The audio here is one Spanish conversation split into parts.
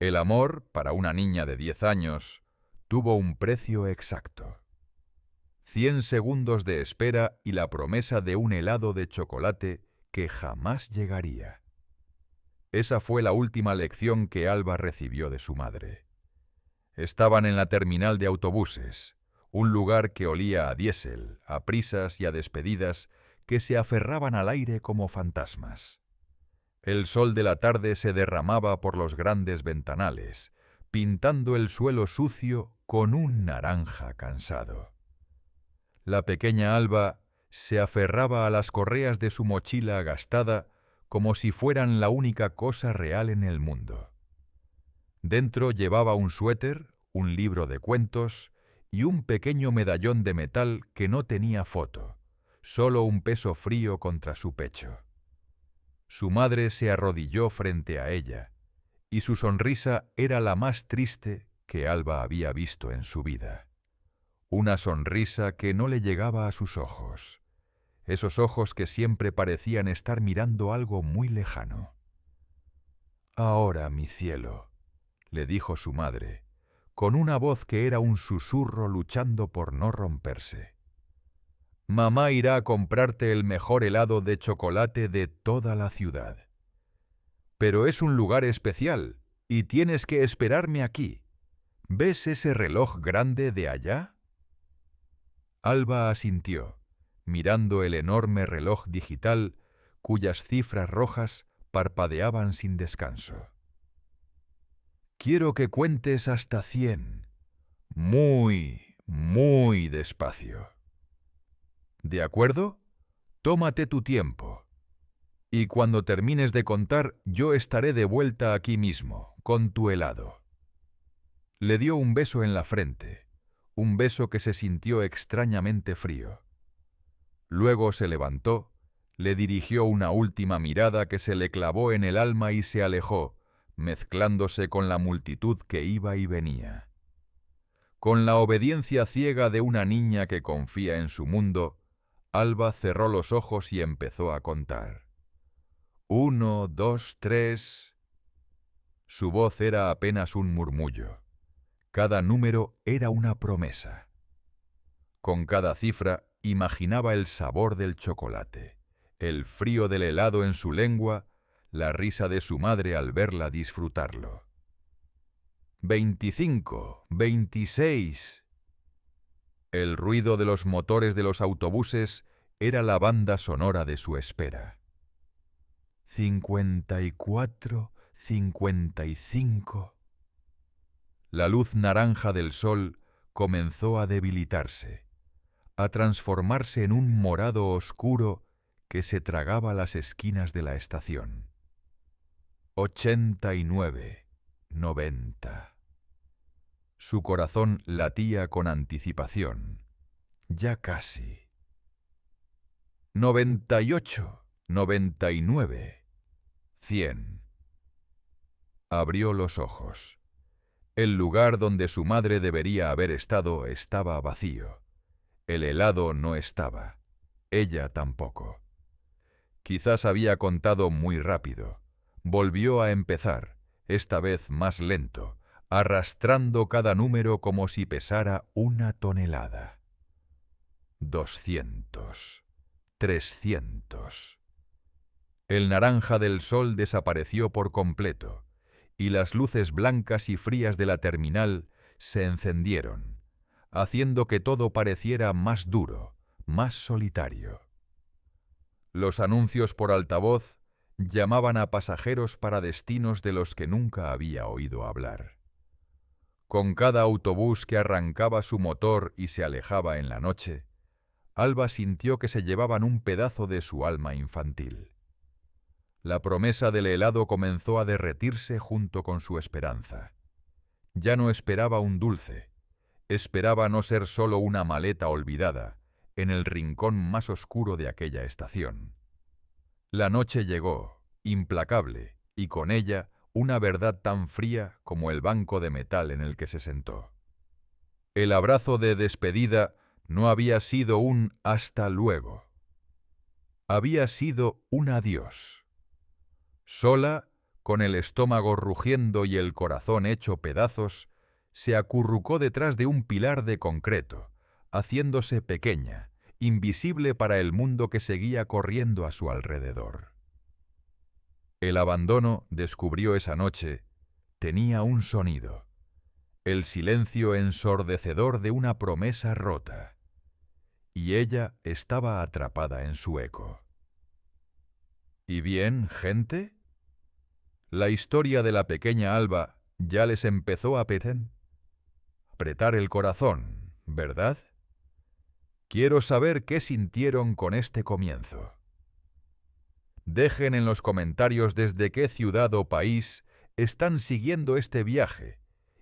El amor, para una niña de 10 años, tuvo un precio exacto. 100 segundos de espera y la promesa de un helado de chocolate que jamás llegaría. Esa fue la última lección que Alba recibió de su madre. Estaban en la terminal de autobuses, un lugar que olía a diésel, a prisas y a despedidas que se aferraban al aire como fantasmas. El sol de la tarde se derramaba por los grandes ventanales, pintando el suelo sucio con un naranja cansado. La pequeña Alba se aferraba a las correas de su mochila gastada como si fueran la única cosa real en el mundo. Dentro llevaba un suéter, un libro de cuentos y un pequeño medallón de metal que no tenía foto, solo un peso frío contra su pecho. Su madre se arrodilló frente a ella, y su sonrisa era la más triste que Alba había visto en su vida. Una sonrisa que no le llegaba a sus ojos, esos ojos que siempre parecían estar mirando algo muy lejano. «Ahora, mi cielo», le dijo su madre, con una voz que era un susurro luchando por no romperse. «Mamá irá a comprarte el mejor helado de chocolate de toda la ciudad. Pero es un lugar especial y tienes que esperarme aquí. ¿Ves ese reloj grande de allá?» Alba asintió, mirando el enorme reloj digital cuyas cifras rojas parpadeaban sin descanso. «Quiero que cuentes hasta 100, muy, muy despacio. ¿De acuerdo? Tómate tu tiempo. Y cuando termines de contar, yo estaré de vuelta aquí mismo, con tu helado». Le dio un beso en la frente, un beso que se sintió extrañamente frío. Luego se levantó, le dirigió una última mirada que se le clavó en el alma y se alejó, mezclándose con la multitud que iba y venía. Con la obediencia ciega de una niña que confía en su mundo, Alba cerró los ojos y empezó a contar. 1, 2, 3... Su voz era apenas un murmullo. Cada número era una promesa. Con cada cifra imaginaba el sabor del chocolate, el frío del helado en su lengua, la risa de su madre al verla disfrutarlo. 25, 26... El ruido de los motores de los autobuses era la banda sonora de su espera. 54, 55... La luz naranja del sol comenzó a debilitarse, a transformarse en un morado oscuro que se tragaba las esquinas de la estación. 89, 90... Su corazón latía con anticipación. Ya casi. 98, 99... 100... Abrió los ojos. El lugar donde su madre debería haber estado estaba vacío. El helado no estaba. Ella tampoco. Quizás había contado muy rápido. Volvió a empezar, esta vez más lento, arrastrando cada número como si pesara una tonelada. 200, 300... El naranja del sol desapareció por completo, y las luces blancas y frías de la terminal se encendieron, haciendo que todo pareciera más duro, más solitario. Los anuncios por altavoz llamaban a pasajeros para destinos de los que nunca había oído hablar. Con cada autobús que arrancaba su motor y se alejaba en la noche, Alba sintió que se llevaban un pedazo de su alma infantil. La promesa del helado comenzó a derretirse junto con su esperanza. Ya no esperaba un dulce, esperaba no ser solo una maleta olvidada en el rincón más oscuro de aquella estación. La noche llegó, implacable, y con ella una verdad tan fría como el banco de metal en el que se sentó. El abrazo de despedida no había sido un hasta luego. Había sido un adiós. Sola, con el estómago rugiendo y el corazón hecho pedazos, se acurrucó detrás de un pilar de concreto, haciéndose pequeña, invisible para el mundo que seguía corriendo a su alrededor. El abandono, descubrió esa noche, tenía un sonido, el silencio ensordecedor de una promesa rota, y ella estaba atrapada en su eco. ¿Y bien, gente? La historia de la pequeña Alba ya les empezó a apretar el corazón, ¿verdad? Quiero saber qué sintieron con este comienzo. Dejen en los comentarios desde qué ciudad o país están siguiendo este viaje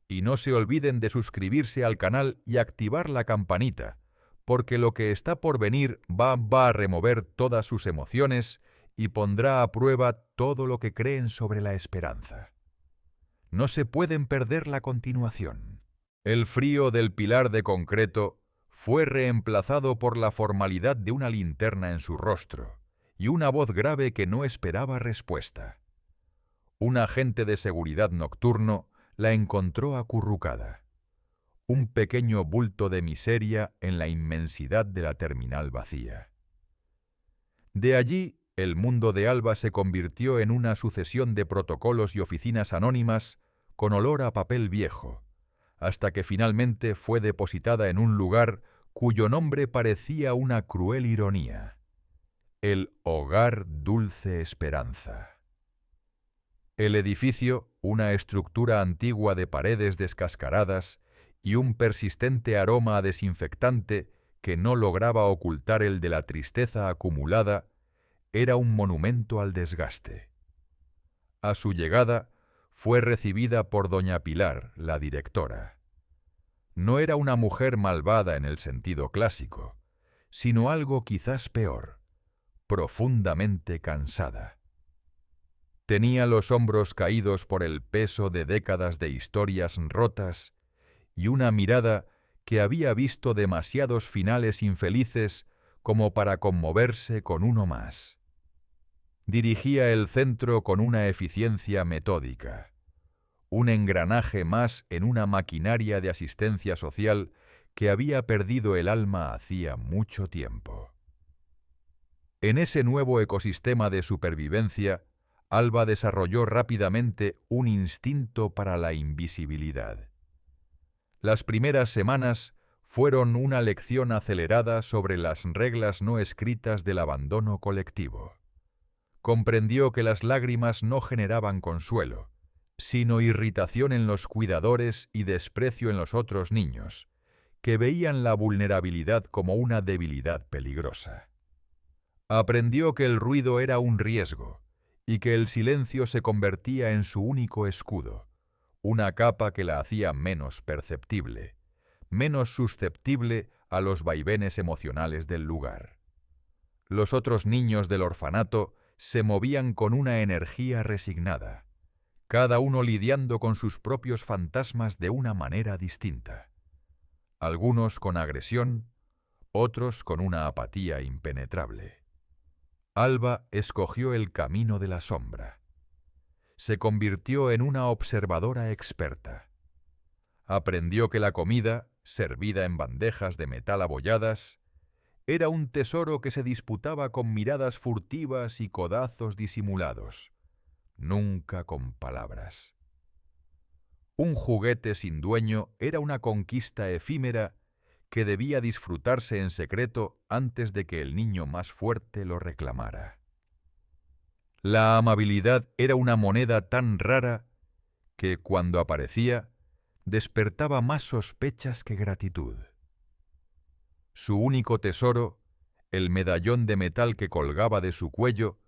y no se olviden de suscribirse al canal y activar la campanita, porque lo que está por venir va a remover todas sus emociones y pondrá a prueba todo lo que creen sobre la esperanza. No se pueden perder la continuación. El frío del pilar de concreto fue reemplazado por la formalidad de una linterna en su rostro y una voz grave que no esperaba respuesta. Un agente de seguridad nocturno la encontró acurrucada, un pequeño bulto de miseria en la inmensidad de la terminal vacía. De allí, el mundo de Alba se convirtió en una sucesión de protocolos y oficinas anónimas con olor a papel viejo, hasta que finalmente fue depositada en un lugar cuyo nombre parecía una cruel ironía: el Hogar Dulce Esperanza. El edificio, una estructura antigua de paredes descascaradas y un persistente aroma a desinfectante que no lograba ocultar el de la tristeza acumulada, era un monumento al desgaste. A su llegada, fue recibida por doña Pilar, la directora. No era una mujer malvada en el sentido clásico, sino algo quizás peor, profundamente cansada. Tenía los hombros caídos por el peso de décadas de historias rotas y una mirada que había visto demasiados finales infelices como para conmoverse con uno más. Dirigía el centro con una eficiencia metódica, un engranaje más en una maquinaria de asistencia social que había perdido el alma hacía mucho tiempo. En ese nuevo ecosistema de supervivencia, Alba desarrolló rápidamente un instinto para la invisibilidad. Las primeras semanas fueron una lección acelerada sobre las reglas no escritas del abandono colectivo. Comprendió que las lágrimas no generaban consuelo, sino irritación en los cuidadores y desprecio en los otros niños, que veían la vulnerabilidad como una debilidad peligrosa. Aprendió que el ruido era un riesgo, y que el silencio se convertía en su único escudo, una capa que la hacía menos perceptible, menos susceptible a los vaivenes emocionales del lugar. Los otros niños del orfanato se movían con una energía resignada, cada uno lidiando con sus propios fantasmas de una manera distinta. Algunos con agresión, otros con una apatía impenetrable. Alba escogió el camino de la sombra. Se convirtió en una observadora experta. Aprendió que la comida, servida en bandejas de metal abolladas, era un tesoro que se disputaba con miradas furtivas y codazos disimulados, nunca con palabras. Un juguete sin dueño era una conquista efímera que debía disfrutarse en secreto antes de que el niño más fuerte lo reclamara. La amabilidad era una moneda tan rara que, cuando aparecía, despertaba más sospechas que gratitud. Su único tesoro, el medallón de metal que colgaba de su cuello,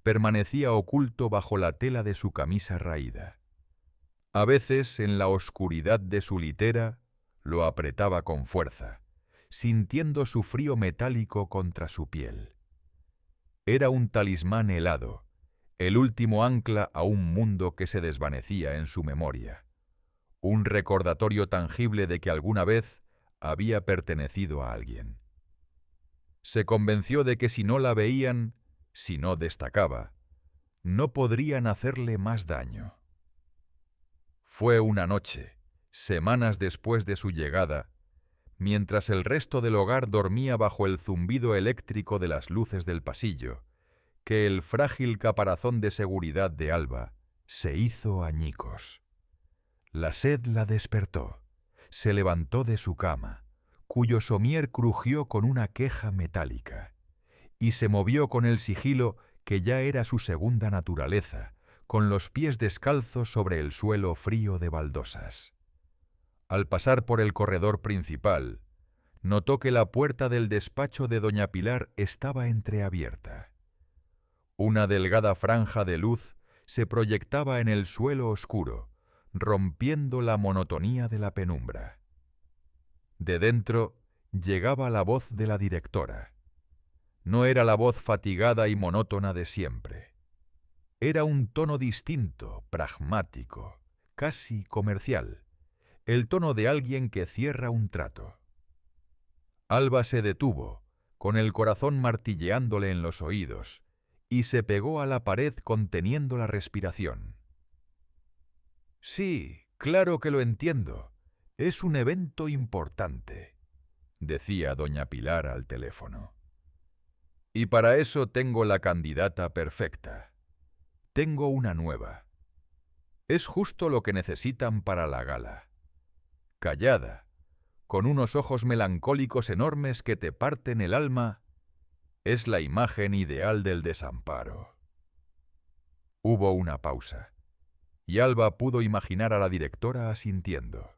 permanecía oculto bajo la tela de su camisa raída. A veces, en la oscuridad de su litera, lo apretaba con fuerza, sintiendo su frío metálico contra su piel. Era un talismán helado, el último ancla a un mundo que se desvanecía en su memoria, un recordatorio tangible de que alguna vez había pertenecido a alguien. Se convenció de que si no la veían, si no destacaba, no podrían hacerle más daño. Fue una noche, semanas después de su llegada, mientras el resto del hogar dormía bajo el zumbido eléctrico de las luces del pasillo, que el frágil caparazón de seguridad de Alba se hizo añicos. La sed la despertó, se levantó de su cama, cuyo somier crujió con una queja metálica, y se movió con el sigilo que ya era su segunda naturaleza, con los pies descalzos sobre el suelo frío de baldosas. Al pasar por el corredor principal, notó que la puerta del despacho de doña Pilar estaba entreabierta. Una delgada franja de luz se proyectaba en el suelo oscuro, rompiendo la monotonía de la penumbra. De dentro llegaba la voz de la directora. No era la voz fatigada y monótona de siempre. Era un tono distinto, pragmático, casi comercial, el tono de alguien que cierra un trato. Alba se detuvo, con el corazón martilleándole en los oídos, y se pegó a la pared conteniendo la respiración. «Sí, claro que lo entiendo. Es un evento importante», decía doña Pilar al teléfono. «Y para eso tengo la candidata perfecta. Tengo una nueva. Es justo lo que necesitan para la gala. Callada, con unos ojos melancólicos enormes que te parten el alma, es la imagen ideal del desamparo». Hubo una pausa, y Alba pudo imaginar a la directora asintiendo.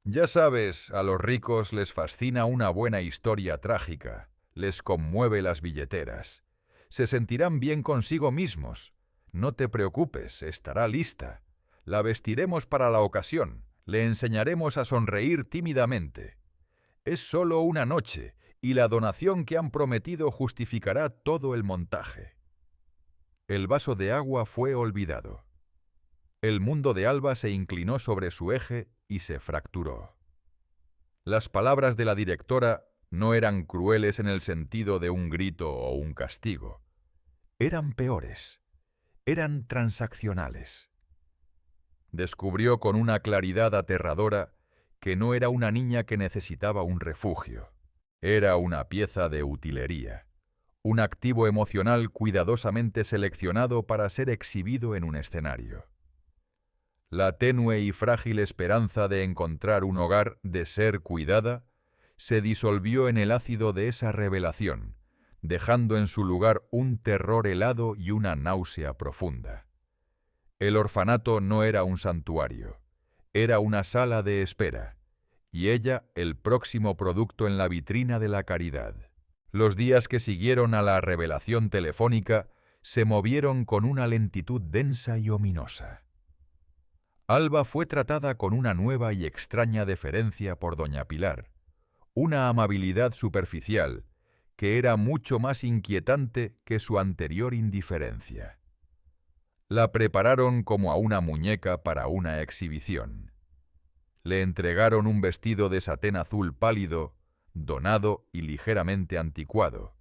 «Ya sabes, a los ricos les fascina una buena historia trágica, les conmueve las billeteras. Se sentirán bien consigo mismos. No te preocupes, estará lista. La vestiremos para la ocasión, le enseñaremos a sonreír tímidamente. Es solo una noche, y la donación que han prometido justificará todo el montaje». El vaso de agua fue olvidado. El mundo de Alba se inclinó sobre su eje y se fracturó. Las palabras de la directora no eran crueles en el sentido de un grito o un castigo. Eran peores. Eran transaccionales. Descubrió con una claridad aterradora que no era una niña que necesitaba un refugio. Era una pieza de utilería, un activo emocional cuidadosamente seleccionado para ser exhibido en un escenario. La tenue y frágil esperanza de encontrar un hogar, de ser cuidada, se disolvió en el ácido de esa revelación, dejando en su lugar un terror helado y una náusea profunda. El orfanato no era un santuario, era una sala de espera, y ella el próximo producto en la vitrina de la caridad. Los días que siguieron a la revelación telefónica se movieron con una lentitud densa y ominosa. Alba fue tratada con una nueva y extraña deferencia por doña Pilar, una amabilidad superficial que era mucho más inquietante que su anterior indiferencia. La prepararon como a una muñeca para una exhibición. Le entregaron un vestido de satén azul pálido, donado y ligeramente anticuado,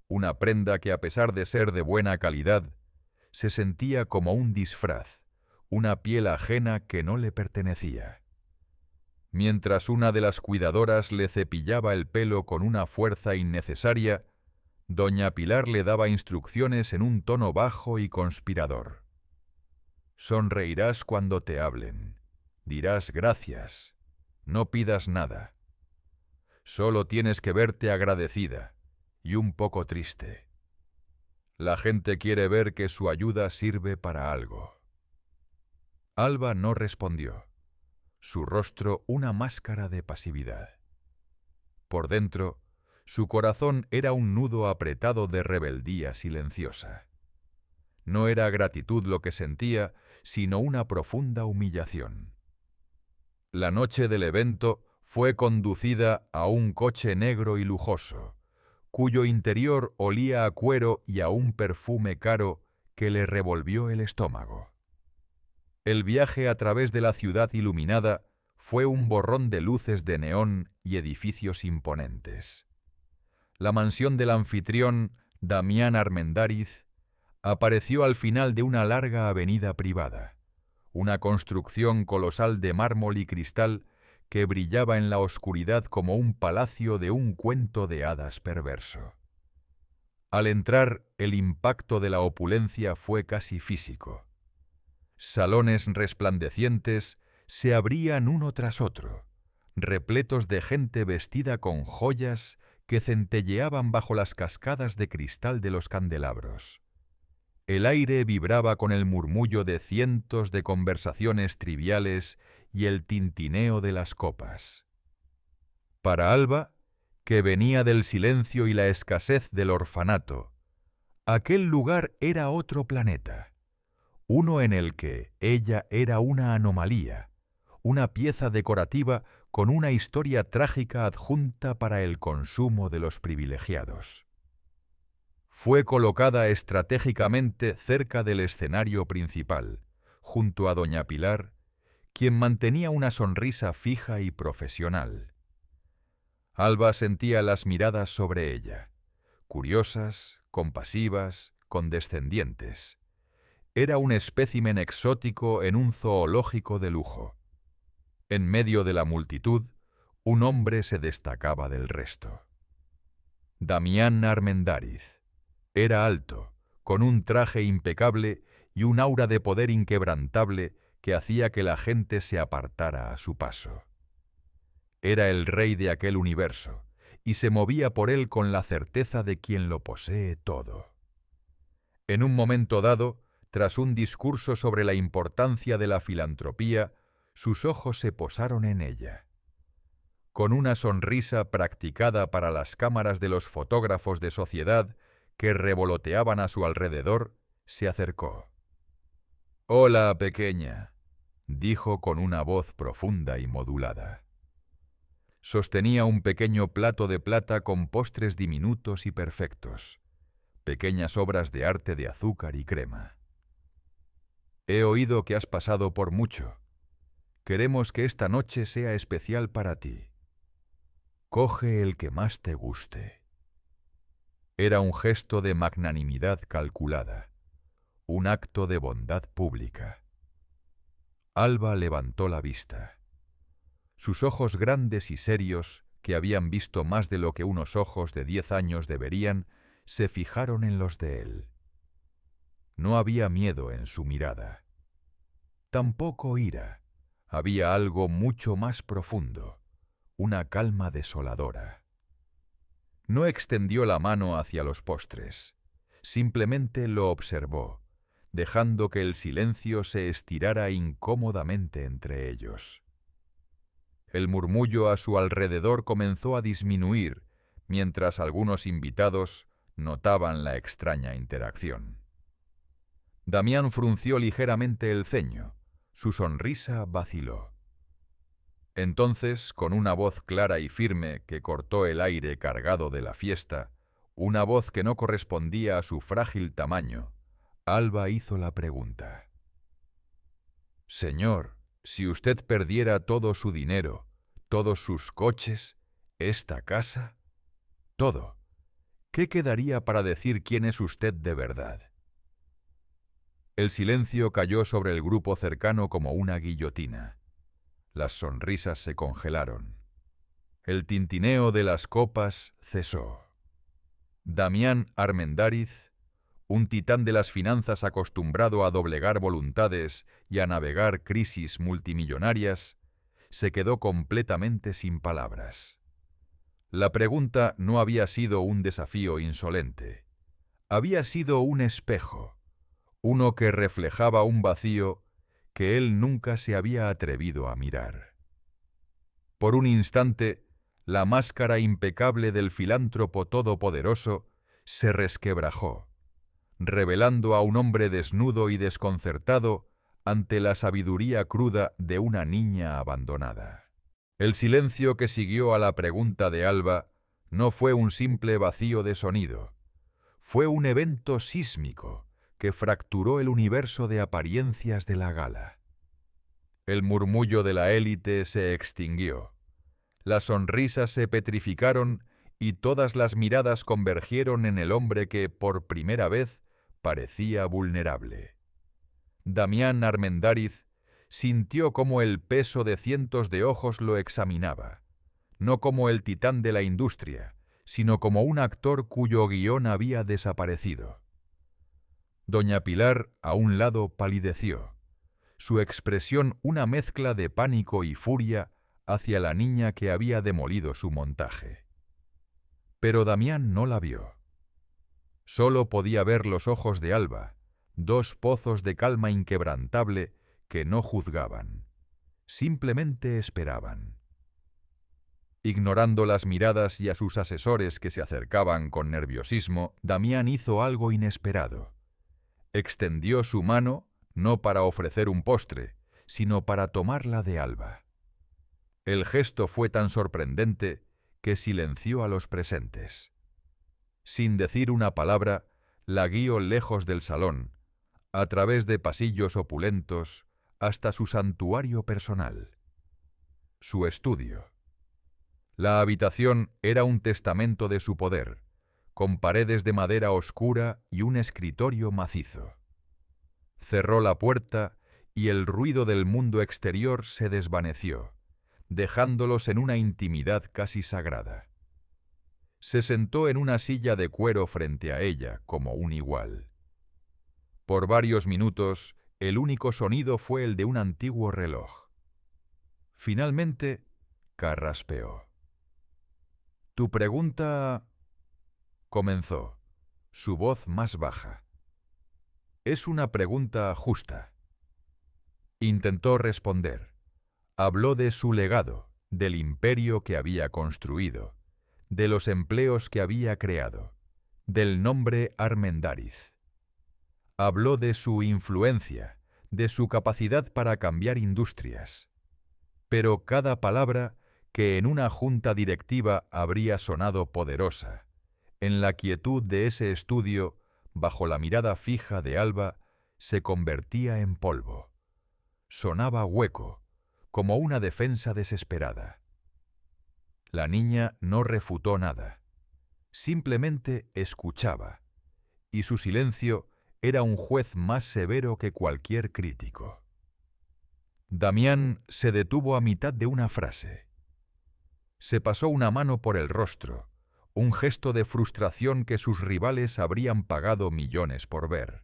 una prenda que, a pesar de ser de buena calidad, se sentía como un disfraz, una piel ajena que no le pertenecía. Mientras una de las cuidadoras le cepillaba el pelo con una fuerza innecesaria, doña Pilar le daba instrucciones en un tono bajo y conspirador. «Sonreirás cuando te hablen. Dirás gracias. No pidas nada. Solo tienes que verte agradecida y un poco triste. La gente quiere ver que su ayuda sirve para algo». Alba no respondió. Su rostro una máscara de pasividad. Por dentro, su corazón era un nudo apretado de rebeldía silenciosa. No era gratitud lo que sentía, sino una profunda humillación. La noche del evento fue conducida a un coche negro y lujoso, cuyo interior olía a cuero y a un perfume caro que le revolvió el estómago. El viaje a través de la ciudad iluminada fue un borrón de luces de neón y edificios imponentes. La mansión del anfitrión, Damián Armendáriz, Apareció al final de una larga avenida privada, una construcción colosal de mármol y cristal que brillaba en la oscuridad como un palacio de un cuento de hadas perverso. Al entrar, el impacto de la opulencia fue casi físico. Salones resplandecientes se abrían uno tras otro, repletos de gente vestida con joyas que centelleaban bajo las cascadas de cristal de los candelabros. El aire vibraba con el murmullo de cientos de conversaciones triviales y el tintineo de las copas. Para Alba, que venía del silencio y la escasez del orfanato, aquel lugar era otro planeta, uno en el que ella era una anomalía, una pieza decorativa con una historia trágica adjunta para el consumo de los privilegiados. Fue colocada estratégicamente cerca del escenario principal, junto a doña Pilar, quien mantenía una sonrisa fija y profesional. Alba sentía las miradas sobre ella, curiosas, compasivas, condescendientes. Era un espécimen exótico en un zoológico de lujo. En medio de la multitud, un hombre se destacaba del resto. Damián Armendáriz. Era alto, con un traje impecable y un aura de poder inquebrantable que hacía que la gente se apartara a su paso. Era el rey de aquel universo, y se movía por él con la certeza de quien lo posee todo. En un momento dado, tras un discurso sobre la importancia de la filantropía, sus ojos se posaron en ella. Con una sonrisa practicada para las cámaras de los fotógrafos de sociedad que revoloteaban a su alrededor, se acercó. «Hola, pequeña», dijo con una voz profunda y modulada. Sostenía un pequeño plato de plata con postres diminutos y perfectos, pequeñas obras de arte de azúcar y crema. «He oído que has pasado por mucho. Queremos que esta noche sea especial para ti. Coge el que más te guste». Era un gesto de magnanimidad calculada, un acto de bondad pública. Alba levantó la vista. Sus ojos grandes y serios, que habían visto más de lo que unos ojos de 10 años deberían, se fijaron en los de él. No había miedo en su mirada. Tampoco ira. Había algo mucho más profundo, una calma desoladora. No extendió la mano hacia los postres, simplemente lo observó, dejando que el silencio se estirara incómodamente entre ellos. El murmullo a su alrededor comenzó a disminuir, mientras algunos invitados notaban la extraña interacción. Damián frunció ligeramente el ceño, su sonrisa vaciló. Entonces, con una voz clara y firme que cortó el aire cargado de la fiesta, una voz que no correspondía a su frágil tamaño, Alba hizo la pregunta. «Señor, si usted perdiera todo su dinero, todos sus coches, esta casa, todo, ¿qué quedaría para decir quién es usted de verdad?» El silencio cayó sobre el grupo cercano como una guillotina. Las sonrisas se congelaron. El tintineo de las copas cesó. Damián Armendáriz, un titán de las finanzas acostumbrado a doblegar voluntades y a navegar crisis multimillonarias, se quedó completamente sin palabras. La pregunta no había sido un desafío insolente. Había sido un espejo, uno que reflejaba un vacío que él nunca se había atrevido a mirar. Por un instante, la máscara impecable del filántropo todopoderoso se resquebrajó, revelando a un hombre desnudo y desconcertado ante la sabiduría cruda de una niña abandonada. El silencio que siguió a la pregunta de Alba no fue un simple vacío de sonido, fue un evento sísmico que fracturó el universo de apariencias de la gala. El murmullo de la élite se extinguió, las sonrisas se petrificaron y todas las miradas convergieron en el hombre que, por primera vez, parecía vulnerable. Damián Armendáriz sintió cómo el peso de cientos de ojos lo examinaba, no como el titán de la industria, sino como un actor cuyo guión había desaparecido. Doña Pilar, a un lado, palideció, su expresión una mezcla de pánico y furia hacia la niña que había demolido su montaje. Pero Damián no la vio. Solo podía ver los ojos de Alba, dos pozos de calma inquebrantable que no juzgaban, simplemente esperaban. Ignorando las miradas y a sus asesores que se acercaban con nerviosismo, Damián hizo algo inesperado. Extendió su mano, no para ofrecer un postre, sino para tomarla de Alba. El gesto fue tan sorprendente que silenció a los presentes. Sin decir una palabra, la guió lejos del salón, a través de pasillos opulentos, hasta su santuario personal. Su estudio. La habitación era un testamento de su poder, con paredes de madera oscura y un escritorio macizo. Cerró la puerta y el ruido del mundo exterior se desvaneció, dejándolos en una intimidad casi sagrada. Se sentó en una silla de cuero frente a ella como un igual. Por varios minutos, el único sonido fue el de un antiguo reloj. Finalmente, carraspeó. «Tu pregunta...», comenzó, su voz más baja. «Es una pregunta justa». Intentó responder. Habló de su legado, del imperio que había construido, de los empleos que había creado, del nombre Armendáriz. Habló de su influencia, de su capacidad para cambiar industrias. Pero cada palabra, que en una junta directiva habría sonado poderosa, en la quietud de ese estudio, bajo la mirada fija de Alba, se convertía en polvo. Sonaba hueco, como una defensa desesperada. La niña no refutó nada, simplemente escuchaba, y su silencio era un juez más severo que cualquier crítico. Damián se detuvo a mitad de una frase. Se pasó una mano por el rostro, un gesto de frustración que sus rivales habrían pagado millones por ver.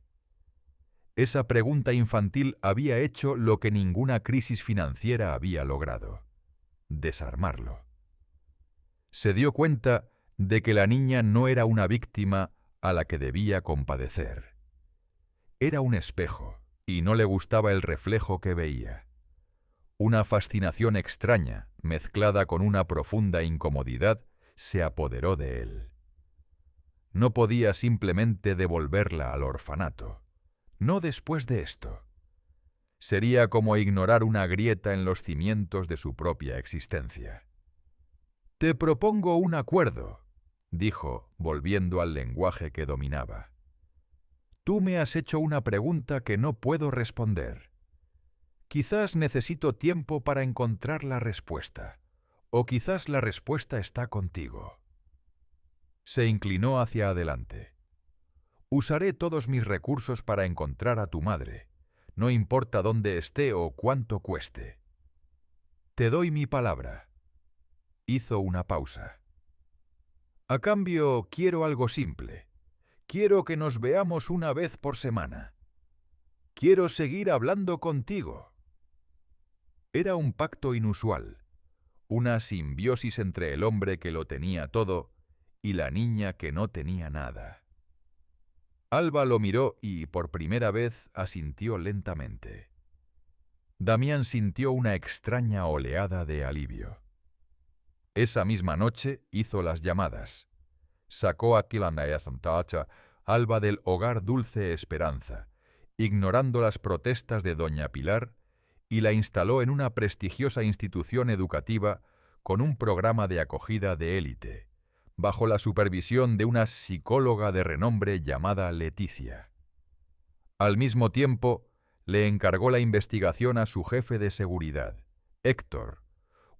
Esa pregunta infantil había hecho lo que ninguna crisis financiera había logrado: desarmarlo. Se dio cuenta de que la niña no era una víctima a la que debía compadecer. Era un espejo, y no le gustaba el reflejo que veía. Una fascinación extraña, mezclada con una profunda incomodidad, se apoderó de él. No podía simplemente devolverla al orfanato. No después de esto. Sería como ignorar una grieta en los cimientos de su propia existencia. «Te propongo un acuerdo», dijo, volviendo al lenguaje que dominaba. «Tú me has hecho una pregunta que no puedo responder. Quizás necesito tiempo para encontrar la respuesta, o quizás la respuesta está contigo». Se inclinó hacia adelante. «Usaré todos mis recursos para encontrar a tu madre, no importa dónde esté o cuánto cueste. Te doy mi palabra». Hizo una pausa. «A cambio, quiero algo simple. Quiero que nos veamos una vez por semana. Quiero seguir hablando contigo». Era un pacto inusual, una simbiosis entre el hombre que lo tenía todo y la niña que no tenía nada. Alba lo miró y, por primera vez, asintió lentamente. Damián sintió una extraña oleada de alivio. Esa misma noche hizo las llamadas. Sacó a Alba del hogar Dulce Esperanza, ignorando las protestas de doña Pilar, y la instaló en una prestigiosa institución educativa con un programa de acogida de élite, bajo la supervisión de una psicóloga de renombre llamada Leticia. Al mismo tiempo, le encargó la investigación a su jefe de seguridad, Héctor,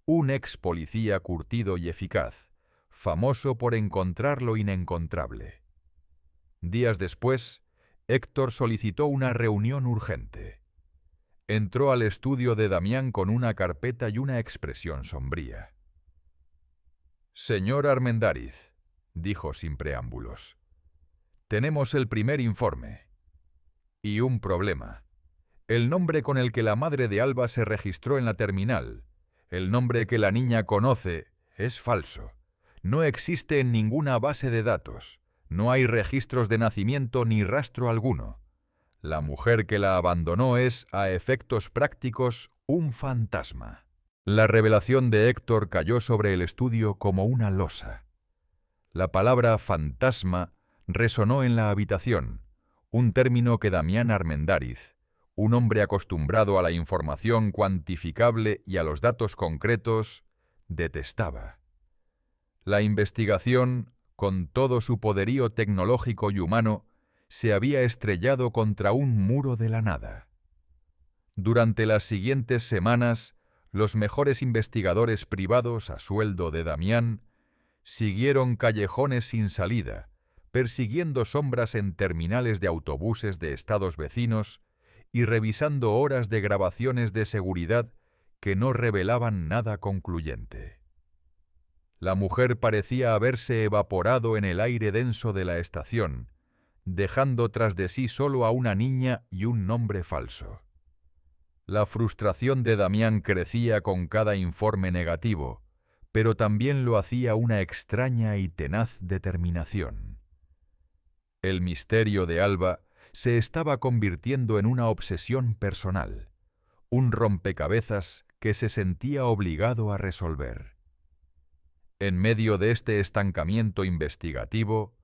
un ex policía curtido y eficaz, famoso por encontrar lo inencontrable. Días después, Héctor solicitó una reunión urgente. Entró al estudio de Damián con una carpeta y una expresión sombría. «Señor Armendáriz», dijo sin preámbulos, «tenemos el primer informe. Y un problema. El nombre con el que la madre de Alba se registró en la terminal, el nombre que la niña conoce, es falso. No existe en ninguna base de datos. No hay registros de nacimiento ni rastro alguno. La mujer que la abandonó es, a efectos prácticos, un fantasma». La revelación de Héctor cayó sobre el estudio como una losa. La palabra fantasma resonó en la habitación, un término que Damián Armendáriz, un hombre acostumbrado a la información cuantificable y a los datos concretos, detestaba. La investigación, con todo su poderío tecnológico y humano, se había estrellado contra un muro de la nada. Durante las siguientes semanas, los mejores investigadores privados a sueldo de Damián siguieron callejones sin salida, persiguiendo sombras en terminales de autobuses de estados vecinos y revisando horas de grabaciones de seguridad que no revelaban nada concluyente. La mujer parecía haberse evaporado en el aire denso de la estación, dejando tras de sí solo a una niña y un nombre falso. La frustración de Damián crecía con cada informe negativo, pero también lo hacía una extraña y tenaz determinación. El misterio de Alba se estaba convirtiendo en una obsesión personal, un rompecabezas que se sentía obligado a resolver. En medio de este estancamiento investigativo,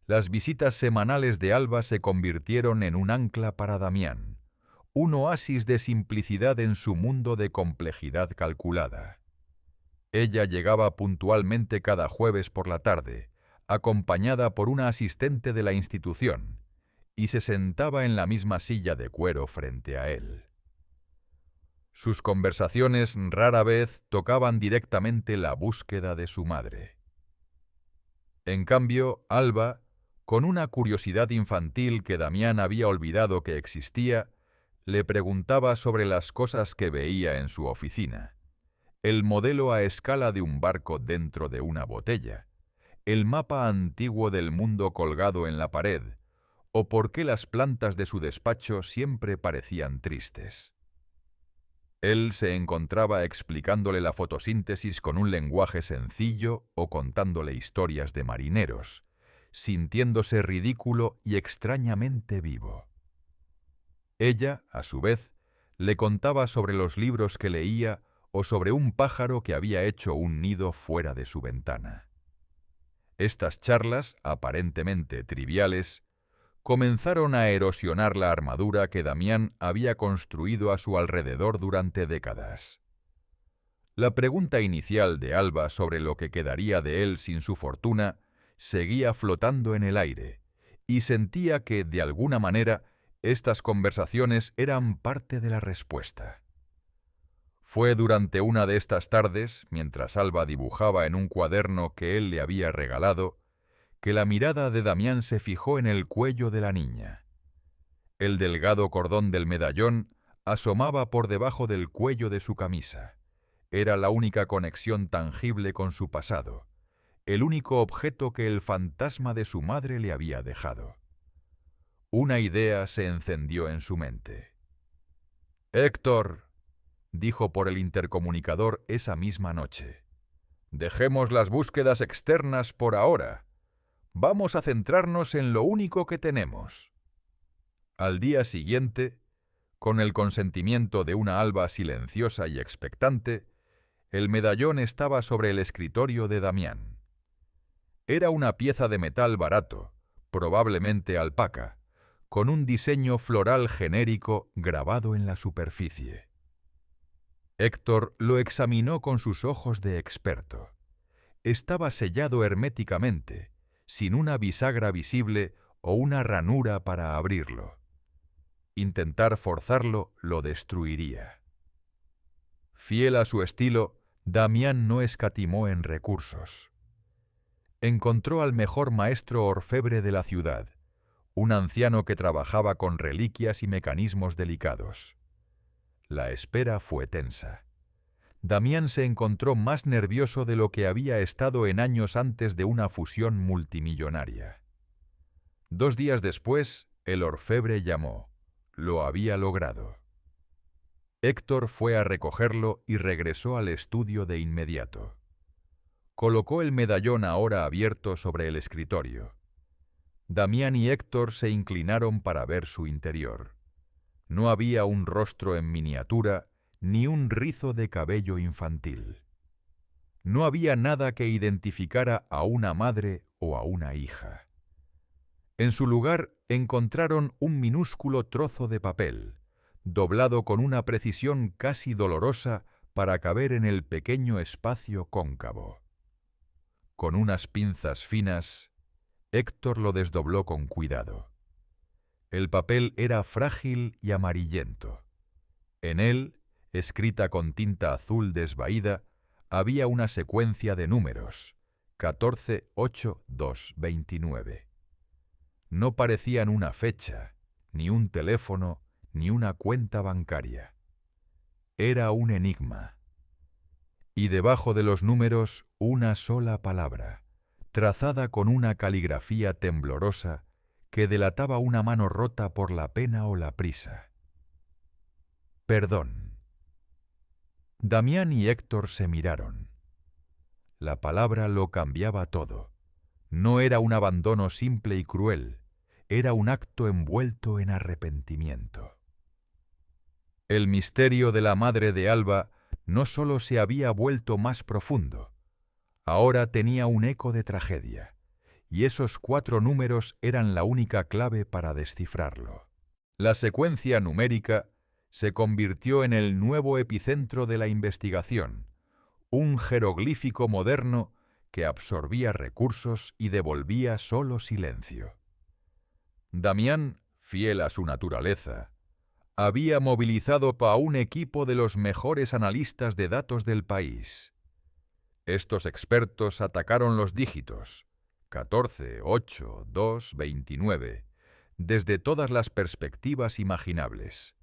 las visitas semanales de Alba se convirtieron en un ancla para Damián, un oasis de simplicidad en su mundo de complejidad calculada. Ella llegaba puntualmente cada jueves por la tarde, acompañada por una asistente de la institución, y se sentaba en la misma silla de cuero frente a él. Sus conversaciones rara vez tocaban directamente la búsqueda de su madre. En cambio, Alba, con una curiosidad infantil que Damián había olvidado que existía, le preguntaba sobre las cosas que veía en su oficina. El modelo a escala de un barco dentro de una botella, el mapa antiguo del mundo colgado en la pared, o por qué las plantas de su despacho siempre parecían tristes. Él se encontraba explicándole la fotosíntesis con un lenguaje sencillo o contándole historias de marineros, sintiéndose ridículo y extrañamente vivo. Ella, a su vez, le contaba sobre los libros que leía o sobre un pájaro que había hecho un nido fuera de su ventana. Estas charlas, aparentemente triviales, comenzaron a erosionar la armadura que Damián había construido a su alrededor durante décadas. La pregunta inicial de Alba sobre lo que quedaría de él sin su fortuna seguía flotando en el aire, y sentía que, de alguna manera, estas conversaciones eran parte de la respuesta. Fue durante una de estas tardes, mientras Alba dibujaba en un cuaderno que él le había regalado, que la mirada de Damián se fijó en el cuello de la niña. El delgado cordón del medallón asomaba por debajo del cuello de su camisa. Era la única conexión tangible con su pasado, el único objeto que el fantasma de su madre le había dejado. Una idea se encendió en su mente. «Héctor», dijo por el intercomunicador esa misma noche, «dejemos las búsquedas externas por ahora. Vamos a centrarnos en lo único que tenemos». Al día siguiente, con el consentimiento de una Alba silenciosa y expectante, el medallón estaba sobre el escritorio de Damián. Era una pieza de metal barato, probablemente alpaca, con un diseño floral genérico grabado en la superficie. Héctor lo examinó con sus ojos de experto. Estaba sellado herméticamente, sin una bisagra visible o una ranura para abrirlo. Intentar forzarlo lo destruiría. Fiel a su estilo, Damián no escatimó en recursos. Encontró al mejor maestro orfebre de la ciudad, un anciano que trabajaba con reliquias y mecanismos delicados. La espera fue tensa. Damián se encontró más nervioso de lo que había estado en años antes de una fusión multimillonaria. 2 días después, el orfebre llamó. Lo había logrado. Héctor fue a recogerlo y regresó al estudio de inmediato. Colocó el medallón ahora abierto sobre el escritorio. Damián y Héctor se inclinaron para ver su interior. No había un rostro en miniatura ni un rizo de cabello infantil. No había nada que identificara a una madre o a una hija. En su lugar encontraron un minúsculo trozo de papel, doblado con una precisión casi dolorosa para caber en el pequeño espacio cóncavo. Con unas pinzas finas, Héctor lo desdobló con cuidado. El papel era frágil y amarillento. En él, escrita con tinta azul desvaída, había una secuencia de números, 14, 8, 2, 29. No parecían una fecha, ni un teléfono, ni una cuenta bancaria. Era un enigma. Y debajo de los números una sola palabra, trazada con una caligrafía temblorosa que delataba una mano rota por la pena o la prisa. Perdón. Damián y Héctor se miraron. La palabra lo cambiaba todo. No era un abandono simple y cruel, era un acto envuelto en arrepentimiento. El misterio de la madre de Alba no solo se había vuelto más profundo, ahora tenía un eco de tragedia, y esos 4 números eran la única clave para descifrarlo. La secuencia numérica se convirtió en el nuevo epicentro de la investigación, un jeroglífico moderno que absorbía recursos y devolvía solo silencio. Damián, fiel a su naturaleza, había movilizado a un equipo de los mejores analistas de datos del país. Estos expertos atacaron los dígitos, 14, 8, 2, 29, desde todas las perspectivas imaginables.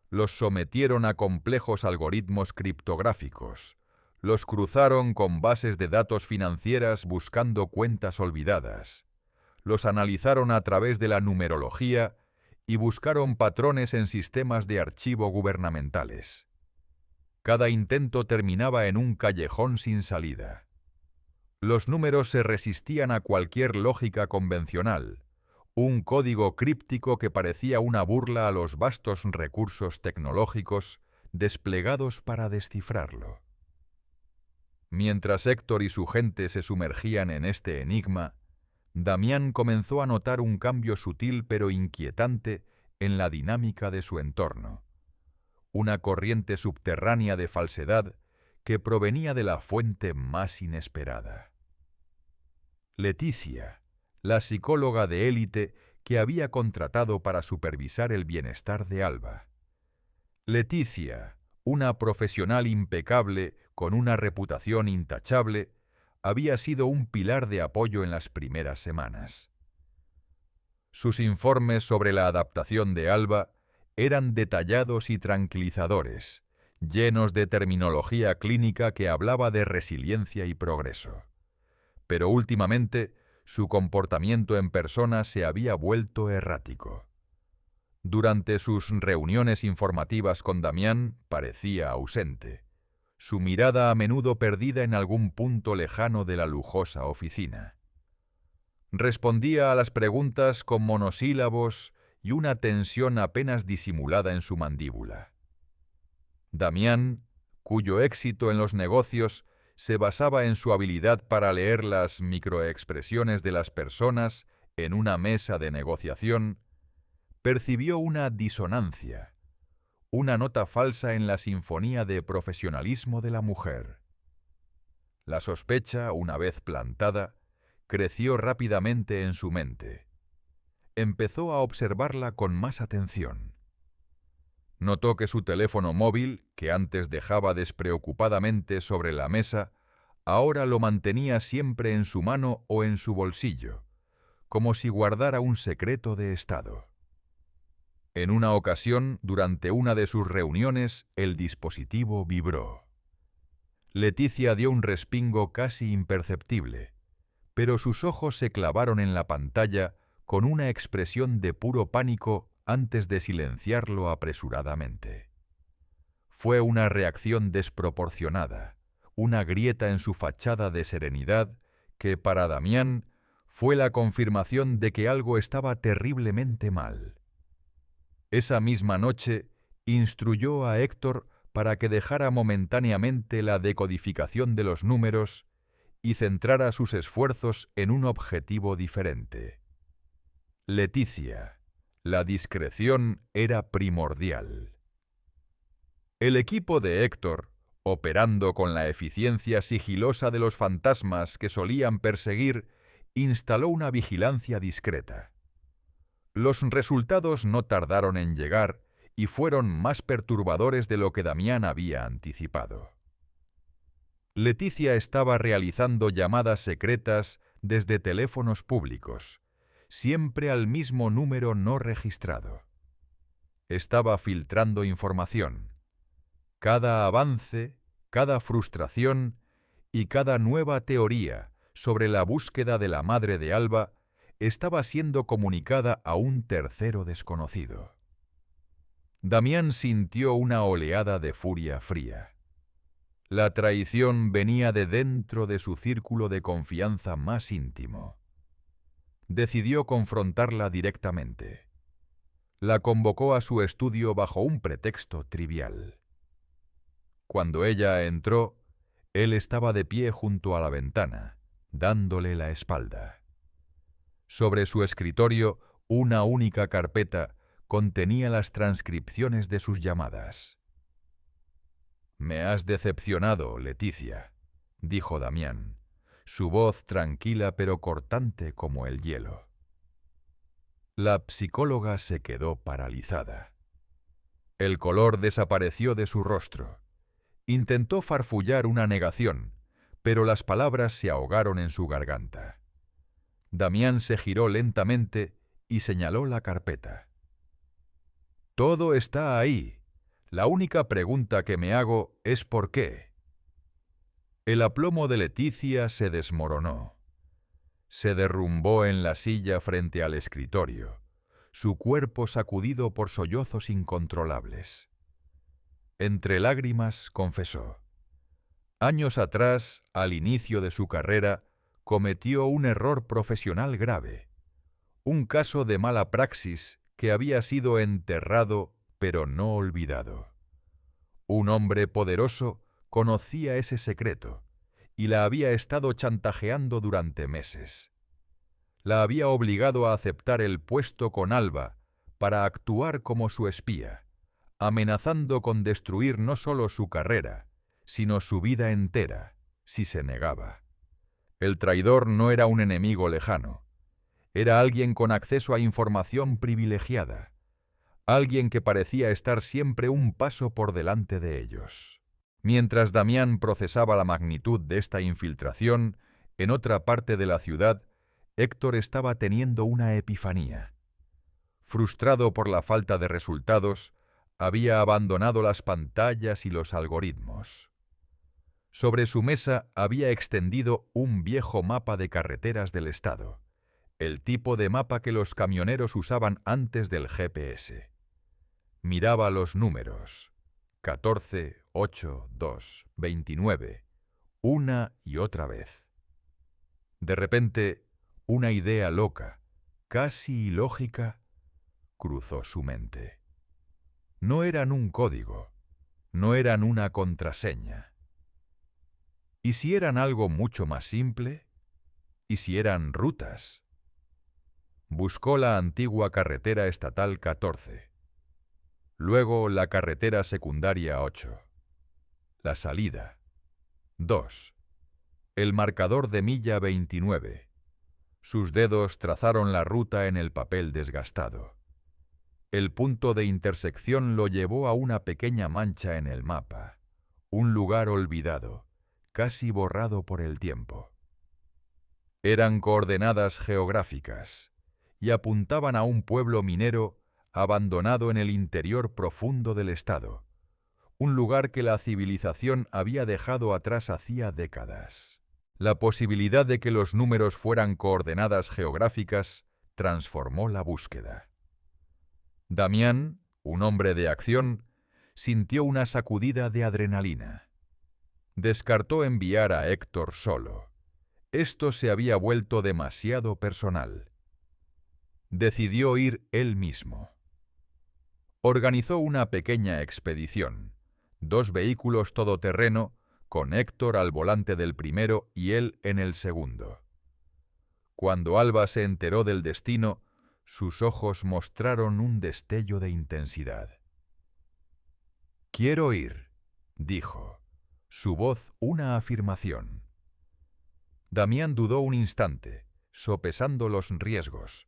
Los sometieron a complejos algoritmos criptográficos, los cruzaron con bases de datos financieras buscando cuentas olvidadas, los analizaron a través de la numerología y buscaron patrones en sistemas de archivo gubernamentales. Cada intento terminaba en un callejón sin salida. Los números se resistían a cualquier lógica convencional, un código críptico que parecía una burla a los vastos recursos tecnológicos desplegados para descifrarlo. Mientras Héctor y su gente se sumergían en este enigma, Damián comenzó a notar un cambio sutil pero inquietante en la dinámica de su entorno. Una corriente subterránea de falsedad que provenía de la fuente más inesperada. Leticia, la psicóloga de élite que había contratado para supervisar el bienestar de Alba. Leticia, una profesional impecable con una reputación intachable, había sido un pilar de apoyo en las primeras semanas. Sus informes sobre la adaptación de Alba eran detallados y tranquilizadores, llenos de terminología clínica que hablaba de resiliencia y progreso. Pero últimamente, su comportamiento en persona se había vuelto errático. Durante sus reuniones informativas con Damián parecía ausente, su mirada a menudo perdida en algún punto lejano de la lujosa oficina. Respondía a las preguntas con monosílabos y una tensión apenas disimulada en su mandíbula. Damián, cuyo éxito en los negocios se basaba en su habilidad para leer las microexpresiones de las personas en una mesa de negociación, percibió una disonancia, una nota falsa en la sinfonía de profesionalismo de la mujer. La sospecha, una vez plantada, creció rápidamente en su mente. Empezó a observarla con más atención. Notó que su teléfono móvil, que antes dejaba despreocupadamente sobre la mesa, ahora lo mantenía siempre en su mano o en su bolsillo, como si guardara un secreto de Estado. En una ocasión, durante una de sus reuniones, el dispositivo vibró. Leticia dio un respingo casi imperceptible, pero sus ojos se clavaron en la pantalla con una expresión de puro pánico antes de silenciarlo apresuradamente. Fue una reacción desproporcionada, una grieta en su fachada de serenidad que, para Damián, fue la confirmación de que algo estaba terriblemente mal. Esa misma noche, instruyó a Héctor para que dejara momentáneamente la decodificación de los números y centrara sus esfuerzos en un objetivo diferente. Leticia, la discreción era primordial. El equipo de Héctor, operando con la eficiencia sigilosa de los fantasmas que solían perseguir, instaló una vigilancia discreta. Los resultados no tardaron en llegar y fueron más perturbadores de lo que Damián había anticipado. Leticia estaba realizando llamadas secretas desde teléfonos públicos, siempre al mismo número no registrado. Estaba filtrando información. Cada avance, cada frustración y cada nueva teoría sobre la búsqueda de la madre de Alba estaba siendo comunicada a un tercero desconocido. Damián sintió una oleada de furia fría. La traición venía de dentro de su círculo de confianza más íntimo. Decidió confrontarla directamente. La convocó a su estudio bajo un pretexto trivial. Cuando ella entró, él estaba de pie junto a la ventana, dándole la espalda. Sobre su escritorio, una única carpeta contenía las transcripciones de sus llamadas. «Me has decepcionado, Leticia», dijo Damián, su voz tranquila pero cortante como el hielo. La psicóloga se quedó paralizada. El color desapareció de su rostro. Intentó farfullar una negación, pero las palabras se ahogaron en su garganta. Damián se giró lentamente y señaló la carpeta. «Todo está ahí. La única pregunta que me hago es ¿por qué?». El aplomo de Leticia se desmoronó. Se derrumbó en la silla frente al escritorio, su cuerpo sacudido por sollozos incontrolables. Entre lágrimas confesó. Años atrás, al inicio de su carrera, cometió un error profesional grave, un caso de mala praxis que había sido enterrado pero no olvidado. Un hombre poderoso conocía ese secreto y la había estado chantajeando durante meses. La había obligado a aceptar el puesto con Alba para actuar como su espía, amenazando con destruir no solo su carrera, sino su vida entera, si se negaba. El traidor no era un enemigo lejano, era alguien con acceso a información privilegiada, alguien que parecía estar siempre un paso por delante de ellos. Mientras Damián procesaba la magnitud de esta infiltración, en otra parte de la ciudad, Héctor estaba teniendo una epifanía. Frustrado por la falta de resultados, había abandonado las pantallas y los algoritmos. Sobre su mesa había extendido un viejo mapa de carreteras del estado, el tipo de mapa que los camioneros usaban antes del GPS. Miraba los números, 14, 8, 2, 29, una y otra vez. De repente, una idea loca, casi ilógica, cruzó su mente. No eran un código, no eran una contraseña. ¿Y si eran algo mucho más simple? ¿Y si eran rutas? Buscó la antigua carretera estatal 14. Luego la carretera secundaria 8. La salida. 2. El marcador de milla 29. Sus dedos trazaron la ruta en el papel desgastado. El punto de intersección lo llevó a una pequeña mancha en el mapa, un lugar olvidado, casi borrado por el tiempo. Eran coordenadas geográficas y apuntaban a un pueblo minero abandonado en el interior profundo del estado, un lugar que la civilización había dejado atrás hacía décadas. La posibilidad de que los números fueran coordenadas geográficas transformó la búsqueda. Damián, un hombre de acción, sintió una sacudida de adrenalina. Descartó enviar a Héctor solo. Esto se había vuelto demasiado personal. Decidió ir él mismo. Organizó una pequeña expedición, 2 vehículos todoterreno, con Héctor al volante del primero y él en el segundo. Cuando Alba se enteró del destino, sus ojos mostraron un destello de intensidad. «Quiero ir», dijo, su voz una afirmación. Damián dudó un instante, sopesando los riesgos,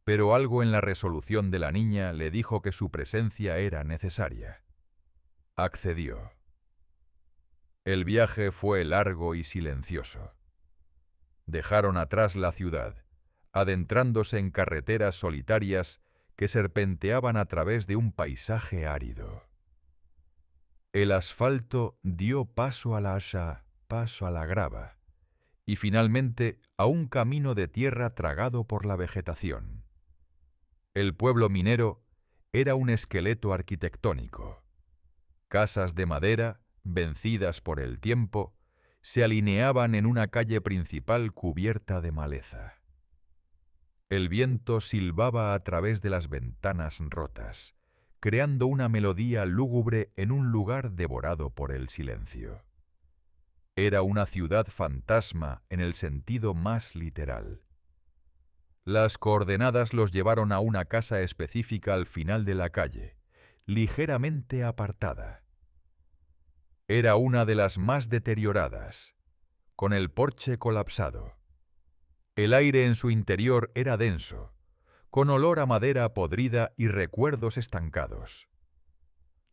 pero algo en la resolución de la niña le dijo que su presencia era necesaria. Accedió. El viaje fue largo y silencioso. Dejaron atrás la ciudad, adentrándose en carreteras solitarias que serpenteaban a través de un paisaje árido. El asfalto dio paso a la asha, paso a la grava, y finalmente a un camino de tierra tragado por la vegetación. El pueblo minero era un esqueleto arquitectónico. Casas de madera, vencidas por el tiempo, se alineaban en una calle principal cubierta de maleza. El viento silbaba a través de las ventanas rotas, creando una melodía lúgubre en un lugar devorado por el silencio. Era una ciudad fantasma en el sentido más literal. Las coordenadas los llevaron a una casa específica al final de la calle, ligeramente apartada. Era una de las más deterioradas, con el porche colapsado. El aire en su interior era denso, con olor a madera podrida y recuerdos estancados.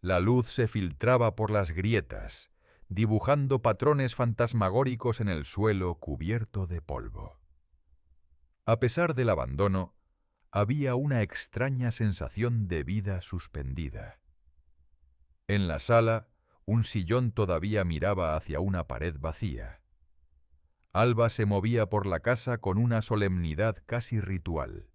La luz se filtraba por las grietas, dibujando patrones fantasmagóricos en el suelo cubierto de polvo. A pesar del abandono, había una extraña sensación de vida suspendida. En la sala, un sillón todavía miraba hacia una pared vacía. Alba se movía por la casa con una solemnidad casi ritual.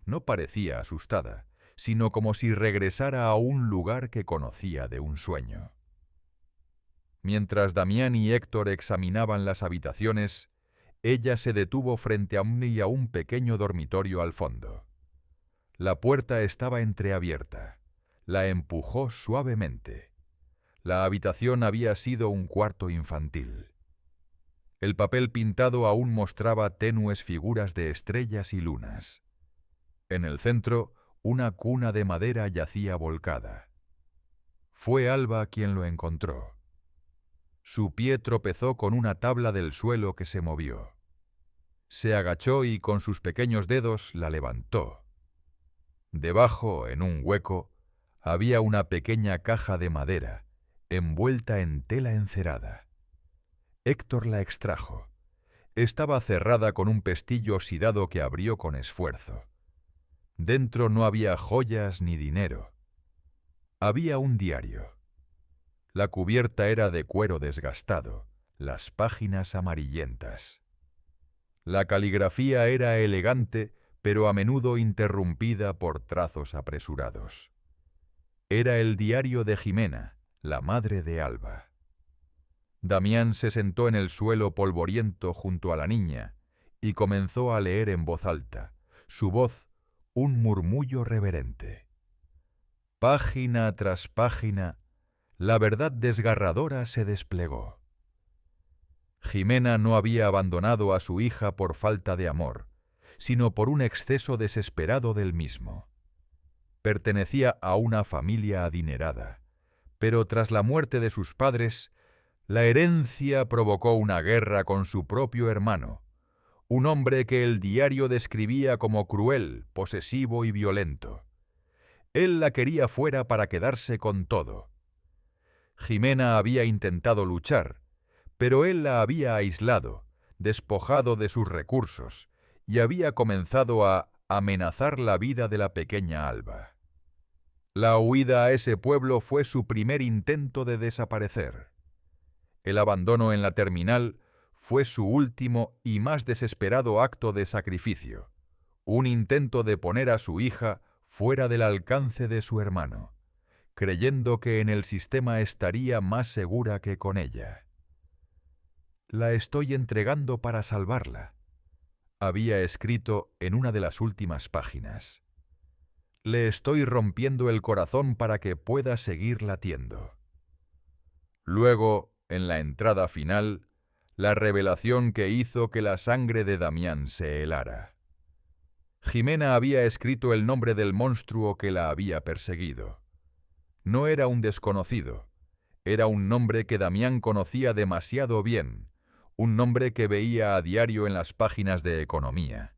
No parecía asustada, sino como si regresara a un lugar que conocía de un sueño. Mientras Damián y Héctor examinaban las habitaciones, ella se detuvo frente a un pequeño dormitorio al fondo. La puerta estaba entreabierta. La empujó suavemente. La habitación había sido un cuarto infantil. El papel pintado aún mostraba tenues figuras de estrellas y lunas. En el centro, una cuna de madera yacía volcada. Fue Alba quien lo encontró. Su pie tropezó con una tabla del suelo que se movió. Se agachó y con sus pequeños dedos la levantó. Debajo, en un hueco, había una pequeña caja de madera, envuelta en tela encerada. Héctor la extrajo. Estaba cerrada con un pestillo oxidado que abrió con esfuerzo. Dentro no había joyas ni dinero. Había un diario. La cubierta era de cuero desgastado, las páginas amarillentas. La caligrafía era elegante, pero a menudo interrumpida por trazos apresurados. Era el diario de Jimena, la madre de Alba. Damián se sentó en el suelo polvoriento junto a la niña y comenzó a leer en voz alta, su voz un murmullo reverente. Página tras página, la verdad desgarradora se desplegó. Jimena no había abandonado a su hija por falta de amor, sino por un exceso desesperado del mismo. Pertenecía a una familia adinerada, pero tras la muerte de sus padres, la herencia provocó una guerra con su propio hermano, un hombre que el diario describía como cruel, posesivo y violento. Él la quería fuera para quedarse con todo. Jimena había intentado luchar, pero él la había aislado, despojado de sus recursos, y había comenzado a amenazar la vida de la pequeña Alba. La huida a ese pueblo fue su primer intento de desaparecer. El abandono en la terminal fue su último y más desesperado acto de sacrificio, un intento de poner a su hija fuera del alcance de su hermano, creyendo que en el sistema estaría más segura que con ella. «La estoy entregando para salvarla», había escrito en una de las últimas páginas. «Le estoy rompiendo el corazón para que pueda seguir latiendo». Luego, en la entrada final, la revelación que hizo que la sangre de Damián se helara. Jimena había escrito el nombre del monstruo que la había perseguido. No era un desconocido, era un nombre que Damián conocía demasiado bien, un nombre que veía a diario en las páginas de economía,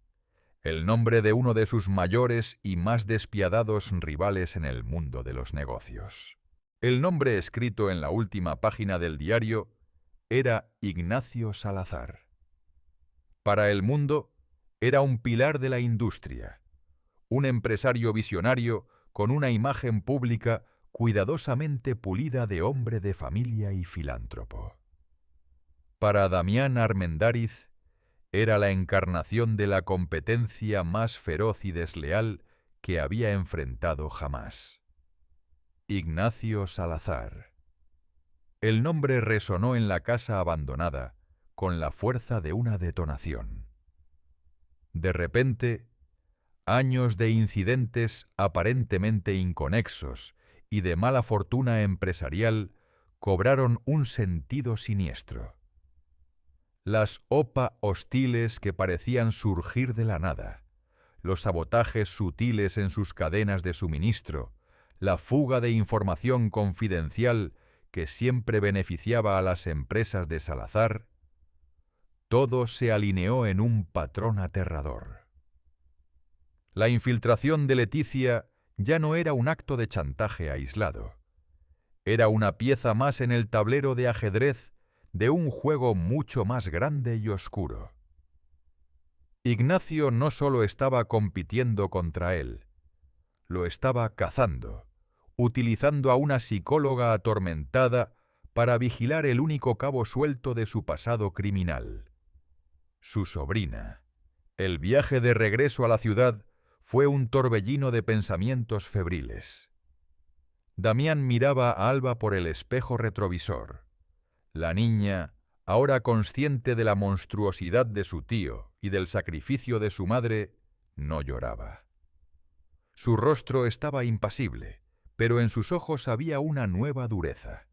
el nombre de uno de sus mayores y más despiadados rivales en el mundo de los negocios. El nombre escrito en la última página del diario era Ignacio Salazar. Para el mundo, era un pilar de la industria, un empresario visionario con una imagen pública cuidadosamente pulida de hombre de familia y filántropo. Para Damián Armendáriz, era la encarnación de la competencia más feroz y desleal que había enfrentado jamás. Ignacio Salazar. El nombre resonó en la casa abandonada con la fuerza de una detonación. De repente, años de incidentes aparentemente inconexos y de mala fortuna empresarial cobraron un sentido siniestro. Las OPA hostiles que parecían surgir de la nada, los sabotajes sutiles en sus cadenas de suministro, la fuga de información confidencial que siempre beneficiaba a las empresas de Salazar, todo se alineó en un patrón aterrador. La infiltración de Leticia ya no era un acto de chantaje aislado. Era una pieza más en el tablero de ajedrez de un juego mucho más grande y oscuro. Ignacio no solo estaba compitiendo contra él, lo estaba cazando, utilizando a una psicóloga atormentada para vigilar el único cabo suelto de su pasado criminal. Su sobrina. El viaje de regreso a la ciudad fue un torbellino de pensamientos febriles. Damián miraba a Alba por el espejo retrovisor. La niña, ahora consciente de la monstruosidad de su tío y del sacrificio de su madre, no lloraba. Su rostro estaba impasible, pero en sus ojos había una nueva dureza,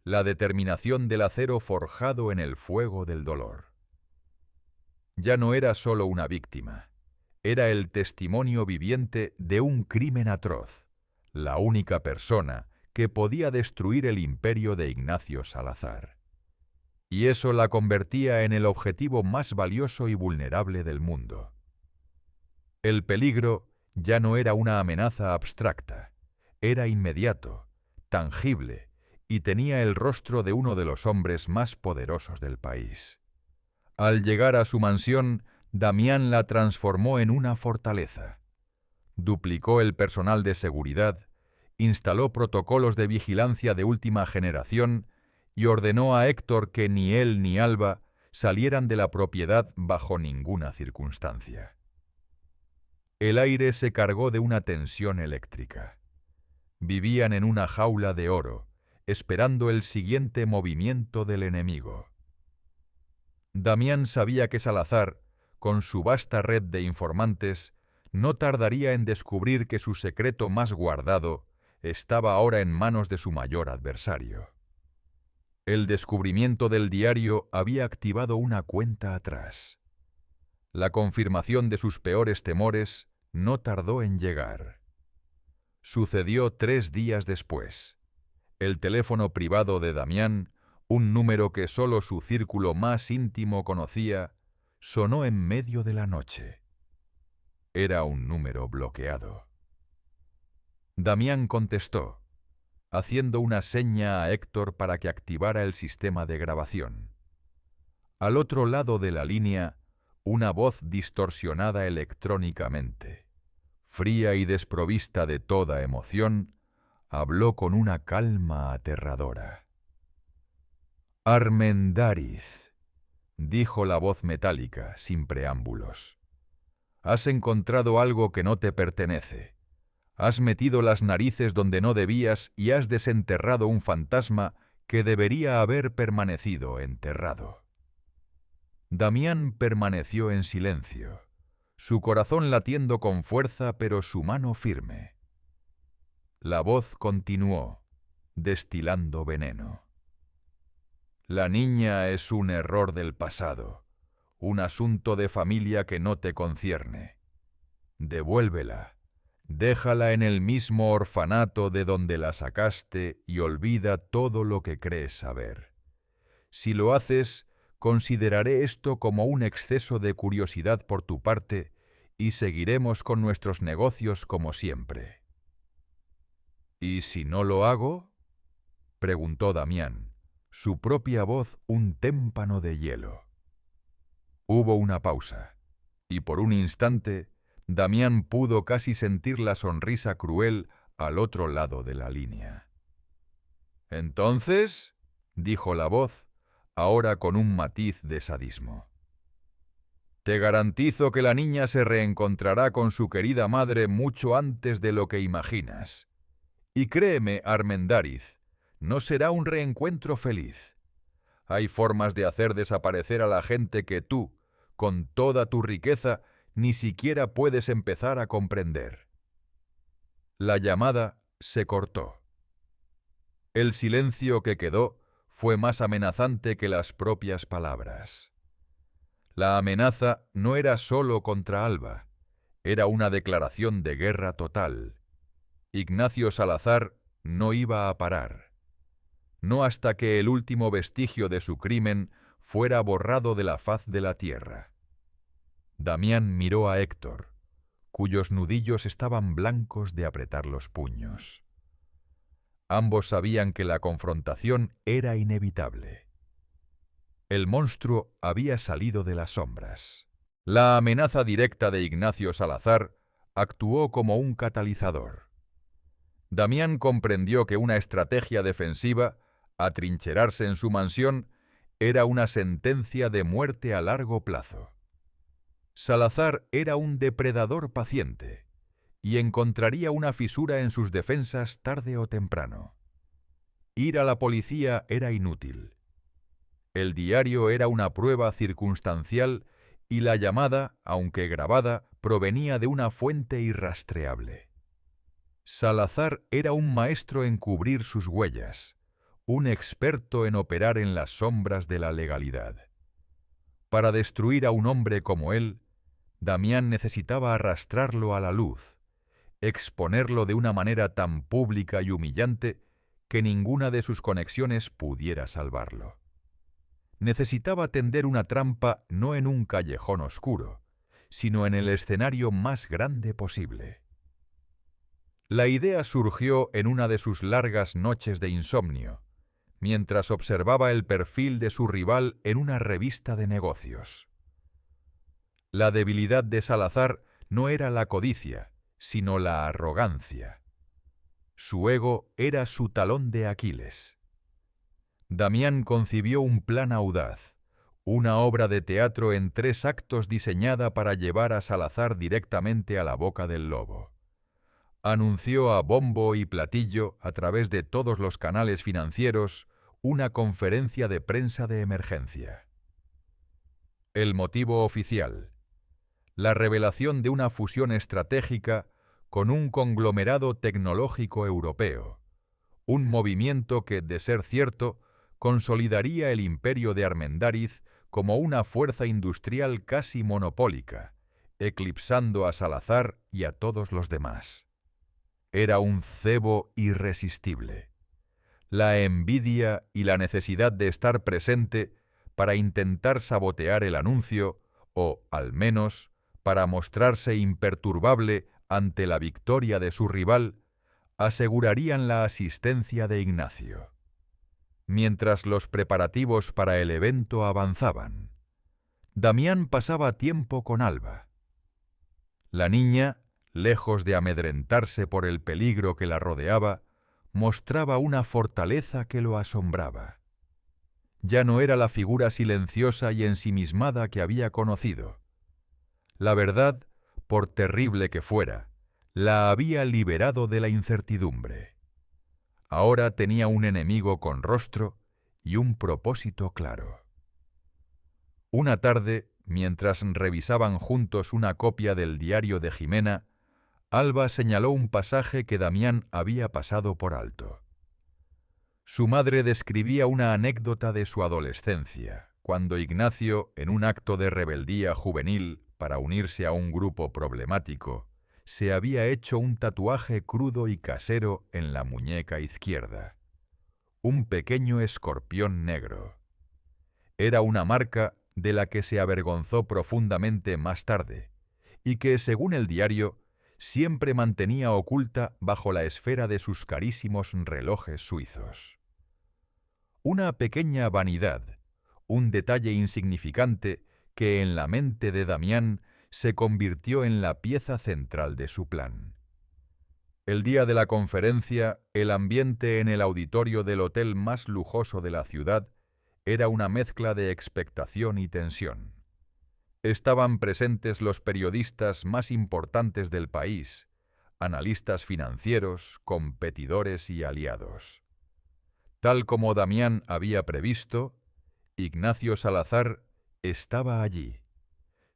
la determinación del acero forjado en el fuego del dolor. Ya no era solo una víctima, era el testimonio viviente de un crimen atroz, la única persona que podía destruir el imperio de Ignacio Salazar. Y eso la convertía en el objetivo más valioso y vulnerable del mundo. El peligro ya no era una amenaza abstracta, era inmediato, tangible, y tenía el rostro de uno de los hombres más poderosos del país. Al llegar a su mansión, Damián la transformó en una fortaleza. Duplicó el personal de seguridad, instaló protocolos de vigilancia de última generación y ordenó a Héctor que ni él ni Alba salieran de la propiedad bajo ninguna circunstancia. El aire se cargó de una tensión eléctrica. Vivían en una jaula de oro, esperando el siguiente movimiento del enemigo. Damián sabía que Salazar, con su vasta red de informantes, no tardaría en descubrir que su secreto más guardado estaba ahora en manos de su mayor adversario. El descubrimiento del diario había activado una cuenta atrás. La confirmación de sus peores temores no tardó en llegar. Sucedió 3 días después. El teléfono privado de Damián, un número que solo su círculo más íntimo conocía, sonó en medio de la noche. Era un número bloqueado. Damián contestó, haciendo una seña a Héctor para que activara el sistema de grabación. Al otro lado de la línea, una voz distorsionada electrónicamente, fría y desprovista de toda emoción, habló con una calma aterradora. «Armendáriz», dijo la voz metálica, sin preámbulos. «Has encontrado algo que no te pertenece. Has metido las narices donde no debías y has desenterrado un fantasma que debería haber permanecido enterrado». Damián permaneció en silencio, su corazón latiendo con fuerza pero su mano firme. La voz continuó, destilando veneno. «La niña es un error del pasado, un asunto de familia que no te concierne. Devuélvela, déjala en el mismo orfanato de donde la sacaste y olvida todo lo que crees saber. Si lo haces, consideraré esto como un exceso de curiosidad por tu parte y seguiremos con nuestros negocios como siempre». «¿Y si no lo hago?», preguntó Damián, su propia voz un témpano de hielo. Hubo una pausa, y por un instante Damián pudo casi sentir la sonrisa cruel al otro lado de la línea. «¿Entonces?», dijo la voz, ahora con un matiz de sadismo. «Te garantizo que la niña se reencontrará con su querida madre mucho antes de lo que imaginas. Y créeme, Armendáriz, no será un reencuentro feliz. Hay formas de hacer desaparecer a la gente que tú, con toda tu riqueza, ni siquiera puedes empezar a comprender». La llamada se cortó. El silencio que quedó fue más amenazante que las propias palabras. La amenaza no era solo contra Alba, era una declaración de guerra total. Ignacio Salazar no iba a parar. No hasta que el último vestigio de su crimen fuera borrado de la faz de la tierra. Damián miró a Héctor, cuyos nudillos estaban blancos de apretar los puños. Ambos sabían que la confrontación era inevitable. El monstruo había salido de las sombras. La amenaza directa de Ignacio Salazar actuó como un catalizador. Damián comprendió que una estrategia defensiva, atrincherarse en su mansión, era una sentencia de muerte a largo plazo. Salazar era un depredador paciente y encontraría una fisura en sus defensas tarde o temprano. Ir a la policía era inútil. El diario era una prueba circunstancial y la llamada, aunque grabada, provenía de una fuente irrastreable. Salazar era un maestro en cubrir sus huellas, un experto en operar en las sombras de la legalidad. Para destruir a un hombre como él, Damián necesitaba arrastrarlo a la luz, exponerlo de una manera tan pública y humillante que ninguna de sus conexiones pudiera salvarlo. Necesitaba tender una trampa no en un callejón oscuro, sino en el escenario más grande posible. La idea surgió en una de sus largas noches de insomnio, mientras observaba el perfil de su rival en una revista de negocios. La debilidad de Salazar no era la codicia, sino la arrogancia. Su ego era su talón de Aquiles. Damián concibió un plan audaz, una obra de teatro en 3 actos diseñada para llevar a Salazar directamente a la boca del lobo. Anunció a bombo y platillo, a través de todos los canales financieros, una conferencia de prensa de emergencia. El motivo oficial: la revelación de una fusión estratégica con un conglomerado tecnológico europeo, un movimiento que, de ser cierto, consolidaría el imperio de Armendáriz como una fuerza industrial casi monopólica, eclipsando a Salazar y a todos los demás. Era un cebo irresistible. La envidia y la necesidad de estar presente para intentar sabotear el anuncio, o, al menos, para mostrarse imperturbable ante la victoria de su rival, asegurarían la asistencia de Ignacio. Mientras los preparativos para el evento avanzaban, Damián pasaba tiempo con Alba. La niña, lejos de amedrentarse por el peligro que la rodeaba, mostraba una fortaleza que lo asombraba. Ya no era la figura silenciosa y ensimismada que había conocido. La verdad, por terrible que fuera, la había liberado de la incertidumbre. Ahora tenía un enemigo con rostro y un propósito claro. Una tarde, mientras revisaban juntos una copia del diario de Jimena, Alba señaló un pasaje que Damián había pasado por alto. Su madre describía una anécdota de su adolescencia, cuando Ignacio, en un acto de rebeldía juvenil para unirse a un grupo problemático, se había hecho un tatuaje crudo y casero en la muñeca izquierda. Un pequeño escorpión negro. Era una marca de la que se avergonzó profundamente más tarde, y que, según el diario, siempre mantenía oculta bajo la esfera de sus carísimos relojes suizos. Una pequeña vanidad, un detalle insignificante que en la mente de Damián se convirtió en la pieza central de su plan. El día de la conferencia, el ambiente en el auditorio del hotel más lujoso de la ciudad era una mezcla de expectación y tensión. Estaban presentes los periodistas más importantes del país, analistas financieros, competidores y aliados. Tal como Damián había previsto, Ignacio Salazar estaba allí,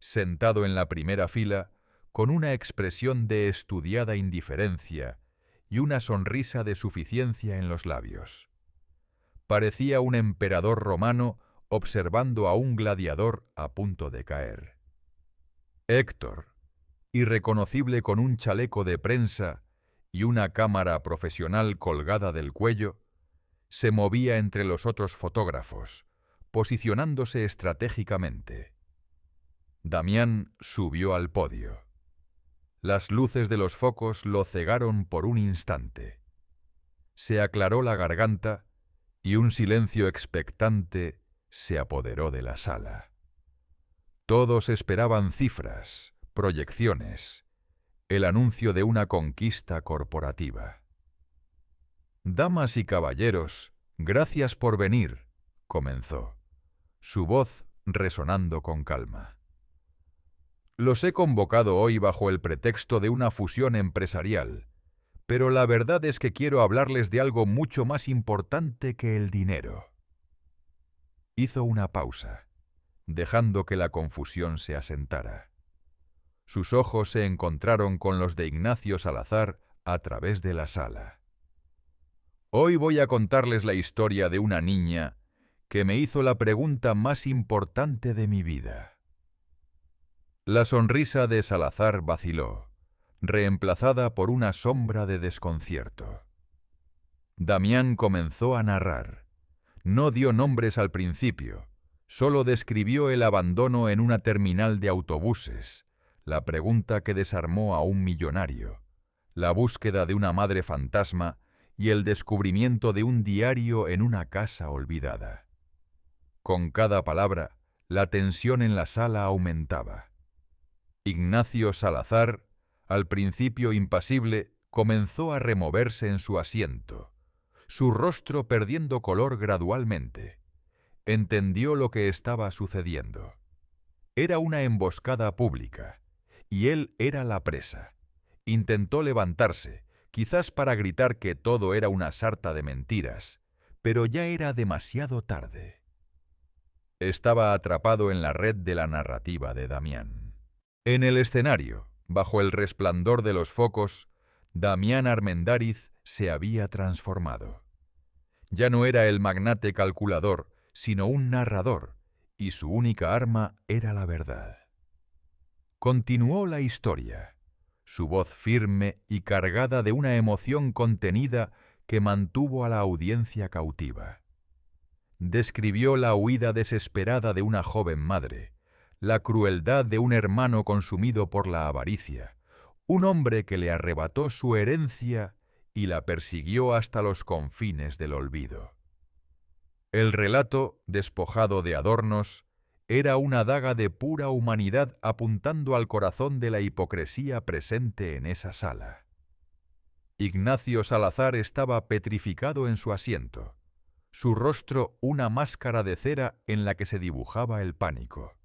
sentado en la primera fila, con una expresión de estudiada indiferencia y una sonrisa de suficiencia en los labios. Parecía un emperador romano observando a un gladiador a punto de caer. Héctor, irreconocible con un chaleco de prensa y una cámara profesional colgada del cuello, se movía entre los otros fotógrafos, posicionándose estratégicamente. Damián subió al podio. Las luces de los focos lo cegaron por un instante. Se aclaró la garganta y un silencio expectante se apoderó de la sala. Todos esperaban cifras, proyecciones, el anuncio de una conquista corporativa. «Damas y caballeros, gracias por venir», comenzó, su voz resonando con calma. «Los he convocado hoy bajo el pretexto de una fusión empresarial, pero la verdad es que quiero hablarles de algo mucho más importante que el dinero». Hizo una pausa, dejando que la confusión se asentara. Sus ojos se encontraron con los de Ignacio Salazar a través de la sala. «Hoy voy a contarles la historia de una niña que me hizo la pregunta más importante de mi vida». La sonrisa de Salazar vaciló, reemplazada por una sombra de desconcierto. Damián comenzó a narrar. No dio nombres al principio, solo describió el abandono en una terminal de autobuses, la pregunta que desarmó a un millonario, la búsqueda de una madre fantasma y el descubrimiento de un diario en una casa olvidada. Con cada palabra, la tensión en la sala aumentaba. Ignacio Salazar, al principio impasible, comenzó a removerse en su asiento, su rostro perdiendo color gradualmente. Entendió lo que estaba sucediendo. Era una emboscada pública, y él era la presa. Intentó levantarse, quizás para gritar que todo era una sarta de mentiras, pero ya era demasiado tarde. Estaba atrapado en la red de la narrativa de Damián. En el escenario, bajo el resplandor de los focos, Damián Armendáriz se había transformado. Ya no era el magnate calculador, sino un narrador, y su única arma era la verdad. Continuó la historia, su voz firme y cargada de una emoción contenida que mantuvo a la audiencia cautiva. Describió la huida desesperada de una joven madre, la crueldad de un hermano consumido por la avaricia, un hombre que le arrebató su herencia y la persiguió hasta los confines del olvido. El relato, despojado de adornos, era una daga de pura humanidad apuntando al corazón de la hipocresía presente en esa sala. Ignacio Salazar estaba petrificado en su asiento, su rostro una máscara de cera en la que se dibujaba el pánico.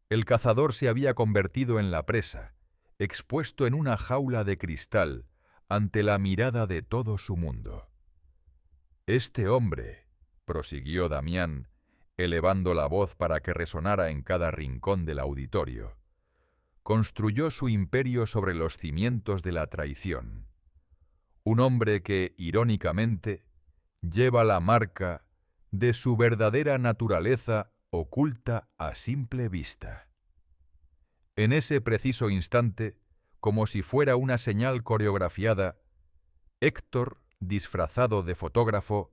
El cazador se había convertido en la presa, expuesto en una jaula de cristal ante la mirada de todo su mundo. Este hombre, prosiguió Damián, elevando la voz para que resonara en cada rincón del auditorio, construyó su imperio sobre los cimientos de la traición. Un hombre que, irónicamente, lleva la marca de su verdadera naturaleza oculta a simple vista. En ese preciso instante, como si fuera una señal coreografiada, Héctor, disfrazado de fotógrafo,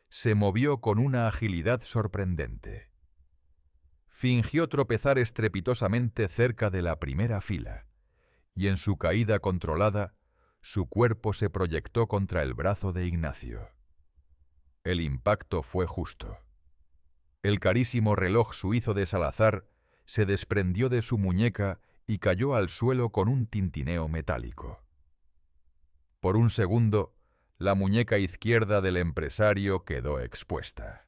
se movió con una agilidad sorprendente. Fingió tropezar estrepitosamente cerca de la primera fila, y en su caída controlada, su cuerpo se proyectó contra el brazo de Ignacio. El impacto fue justo. El carísimo reloj suizo de Salazar se desprendió de su muñeca y cayó al suelo con un tintineo metálico. Por un segundo, la muñeca izquierda del empresario quedó expuesta.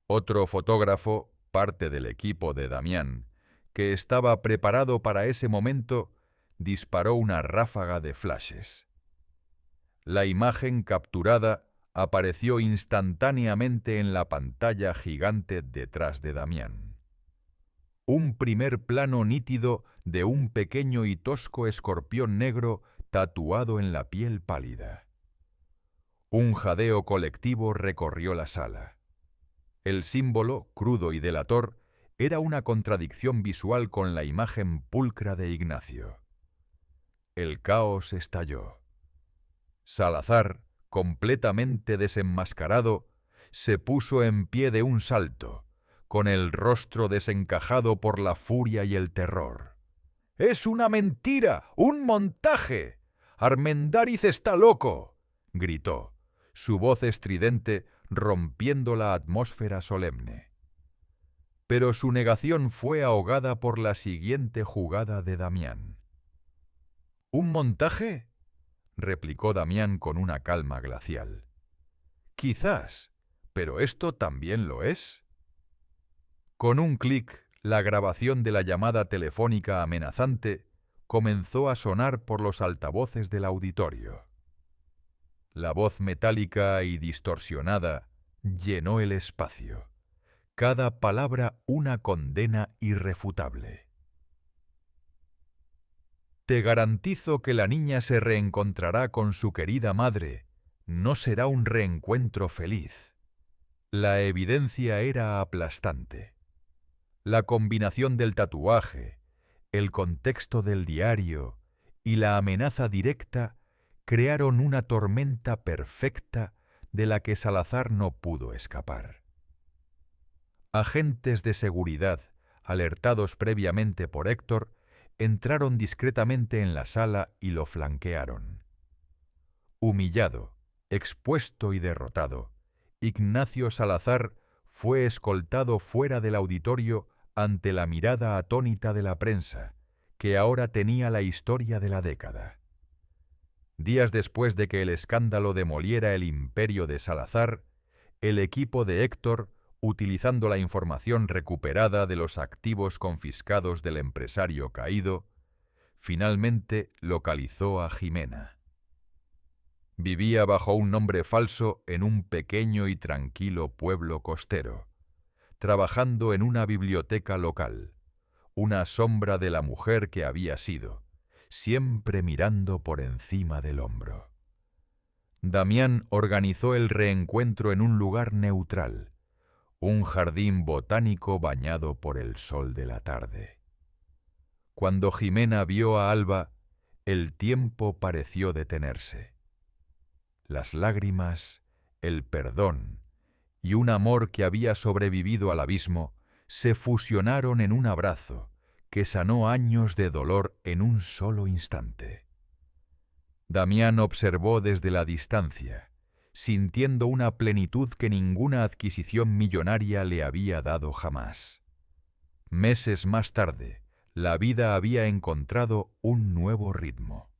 Otro fotógrafo, parte del equipo de Damián, que estaba preparado para ese momento, disparó una ráfaga de flashes. La imagen capturada apareció instantáneamente en la pantalla gigante detrás de Damián. Un primer plano nítido de un pequeño y tosco escorpión negro tatuado en la piel pálida. Un jadeo colectivo recorrió la sala. El símbolo, crudo y delator, era una contradicción visual con la imagen pulcra de Ignacio. El caos estalló. Salazar, completamente desenmascarado, se puso en pie de un salto, con el rostro desencajado por la furia y el terror. «¡Es una mentira! ¡Un montaje! ¡Armendáriz está loco!», gritó, su voz estridente rompiendo la atmósfera solemne. Pero su negación fue ahogada por la siguiente jugada de Damián. «¿Un montaje?», replicó Damián con una calma glacial. «Quizás, pero esto también lo es». Con un clic, la grabación de la llamada telefónica amenazante comenzó a sonar por los altavoces del auditorio. La voz metálica y distorsionada llenó el espacio, cada palabra una condena irrefutable. «Te garantizo que la niña se reencontrará con su querida madre. No será un reencuentro feliz». La evidencia era aplastante. La combinación del tatuaje, el contexto del diario y la amenaza directa crearon una tormenta perfecta de la que Salazar no pudo escapar. Agentes de seguridad, alertados previamente por Héctor, entraron discretamente en la sala y lo flanquearon. Humillado, expuesto y derrotado, Ignacio Salazar fue escoltado fuera del auditorio ante la mirada atónita de la prensa, que ahora tenía la historia de la década. Días después de que el escándalo demoliera el imperio de Salazar, el equipo de Héctor, utilizando la información recuperada de los activos confiscados del empresario caído, finalmente localizó a Jimena. Vivía bajo un nombre falso en un pequeño y tranquilo pueblo costero, trabajando en una biblioteca local, una sombra de la mujer que había sido, siempre mirando por encima del hombro. Damián organizó el reencuentro en un lugar neutral, un jardín botánico bañado por el sol de la tarde. Cuando Jimena vio a Alba, el tiempo pareció detenerse. Las lágrimas, el perdón y un amor que había sobrevivido al abismo se fusionaron en un abrazo que sanó años de dolor en un solo instante. Damián observó desde la distancia, sintiendo una plenitud que ninguna adquisición millonaria le había dado jamás. Meses más tarde, la vida había encontrado un nuevo ritmo.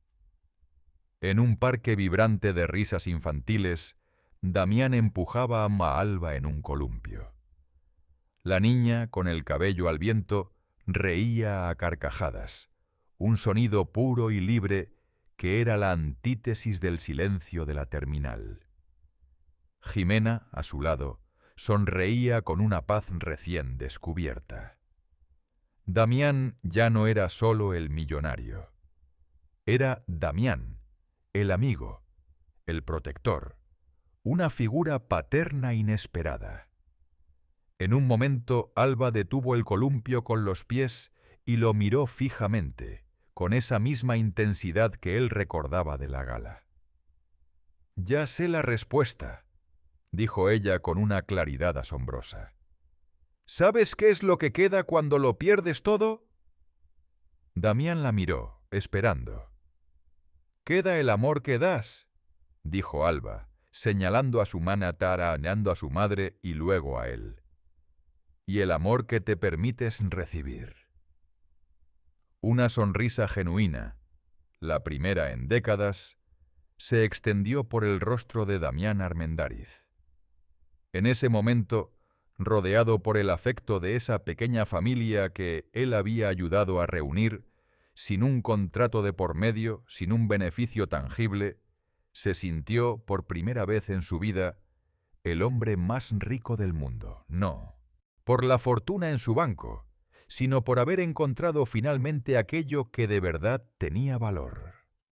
En un parque vibrante de risas infantiles, Damián empujaba a Maalva en un columpio. La niña, con el cabello al viento, reía a carcajadas, un sonido puro y libre que era la antítesis del silencio de la terminal. Jimena, a su lado, sonreía con una paz recién descubierta. Damián ya no era solo el millonario. Era Damián, el amigo, el protector, una figura paterna inesperada. En un momento, Alba detuvo el columpio con los pies y lo miró fijamente, con esa misma intensidad que él recordaba de la gala. «Ya sé la respuesta», dijo ella con una claridad asombrosa. «¿Sabes qué es lo que queda cuando lo pierdes todo?» Damián la miró, esperando. «Queda el amor que das», dijo Alba, señalando a su mana taraneando a su madre y luego a él. «Y el amor que te permites recibir». Una sonrisa genuina, la primera en décadas, se extendió por el rostro de Damián Armendáriz. En ese momento, rodeado por el afecto de esa pequeña familia que él había ayudado a reunir, sin un contrato de por medio, sin un beneficio tangible, se sintió, por primera vez en su vida, el hombre más rico del mundo. No por la fortuna en su banco, sino por haber encontrado finalmente aquello que de verdad tenía valor.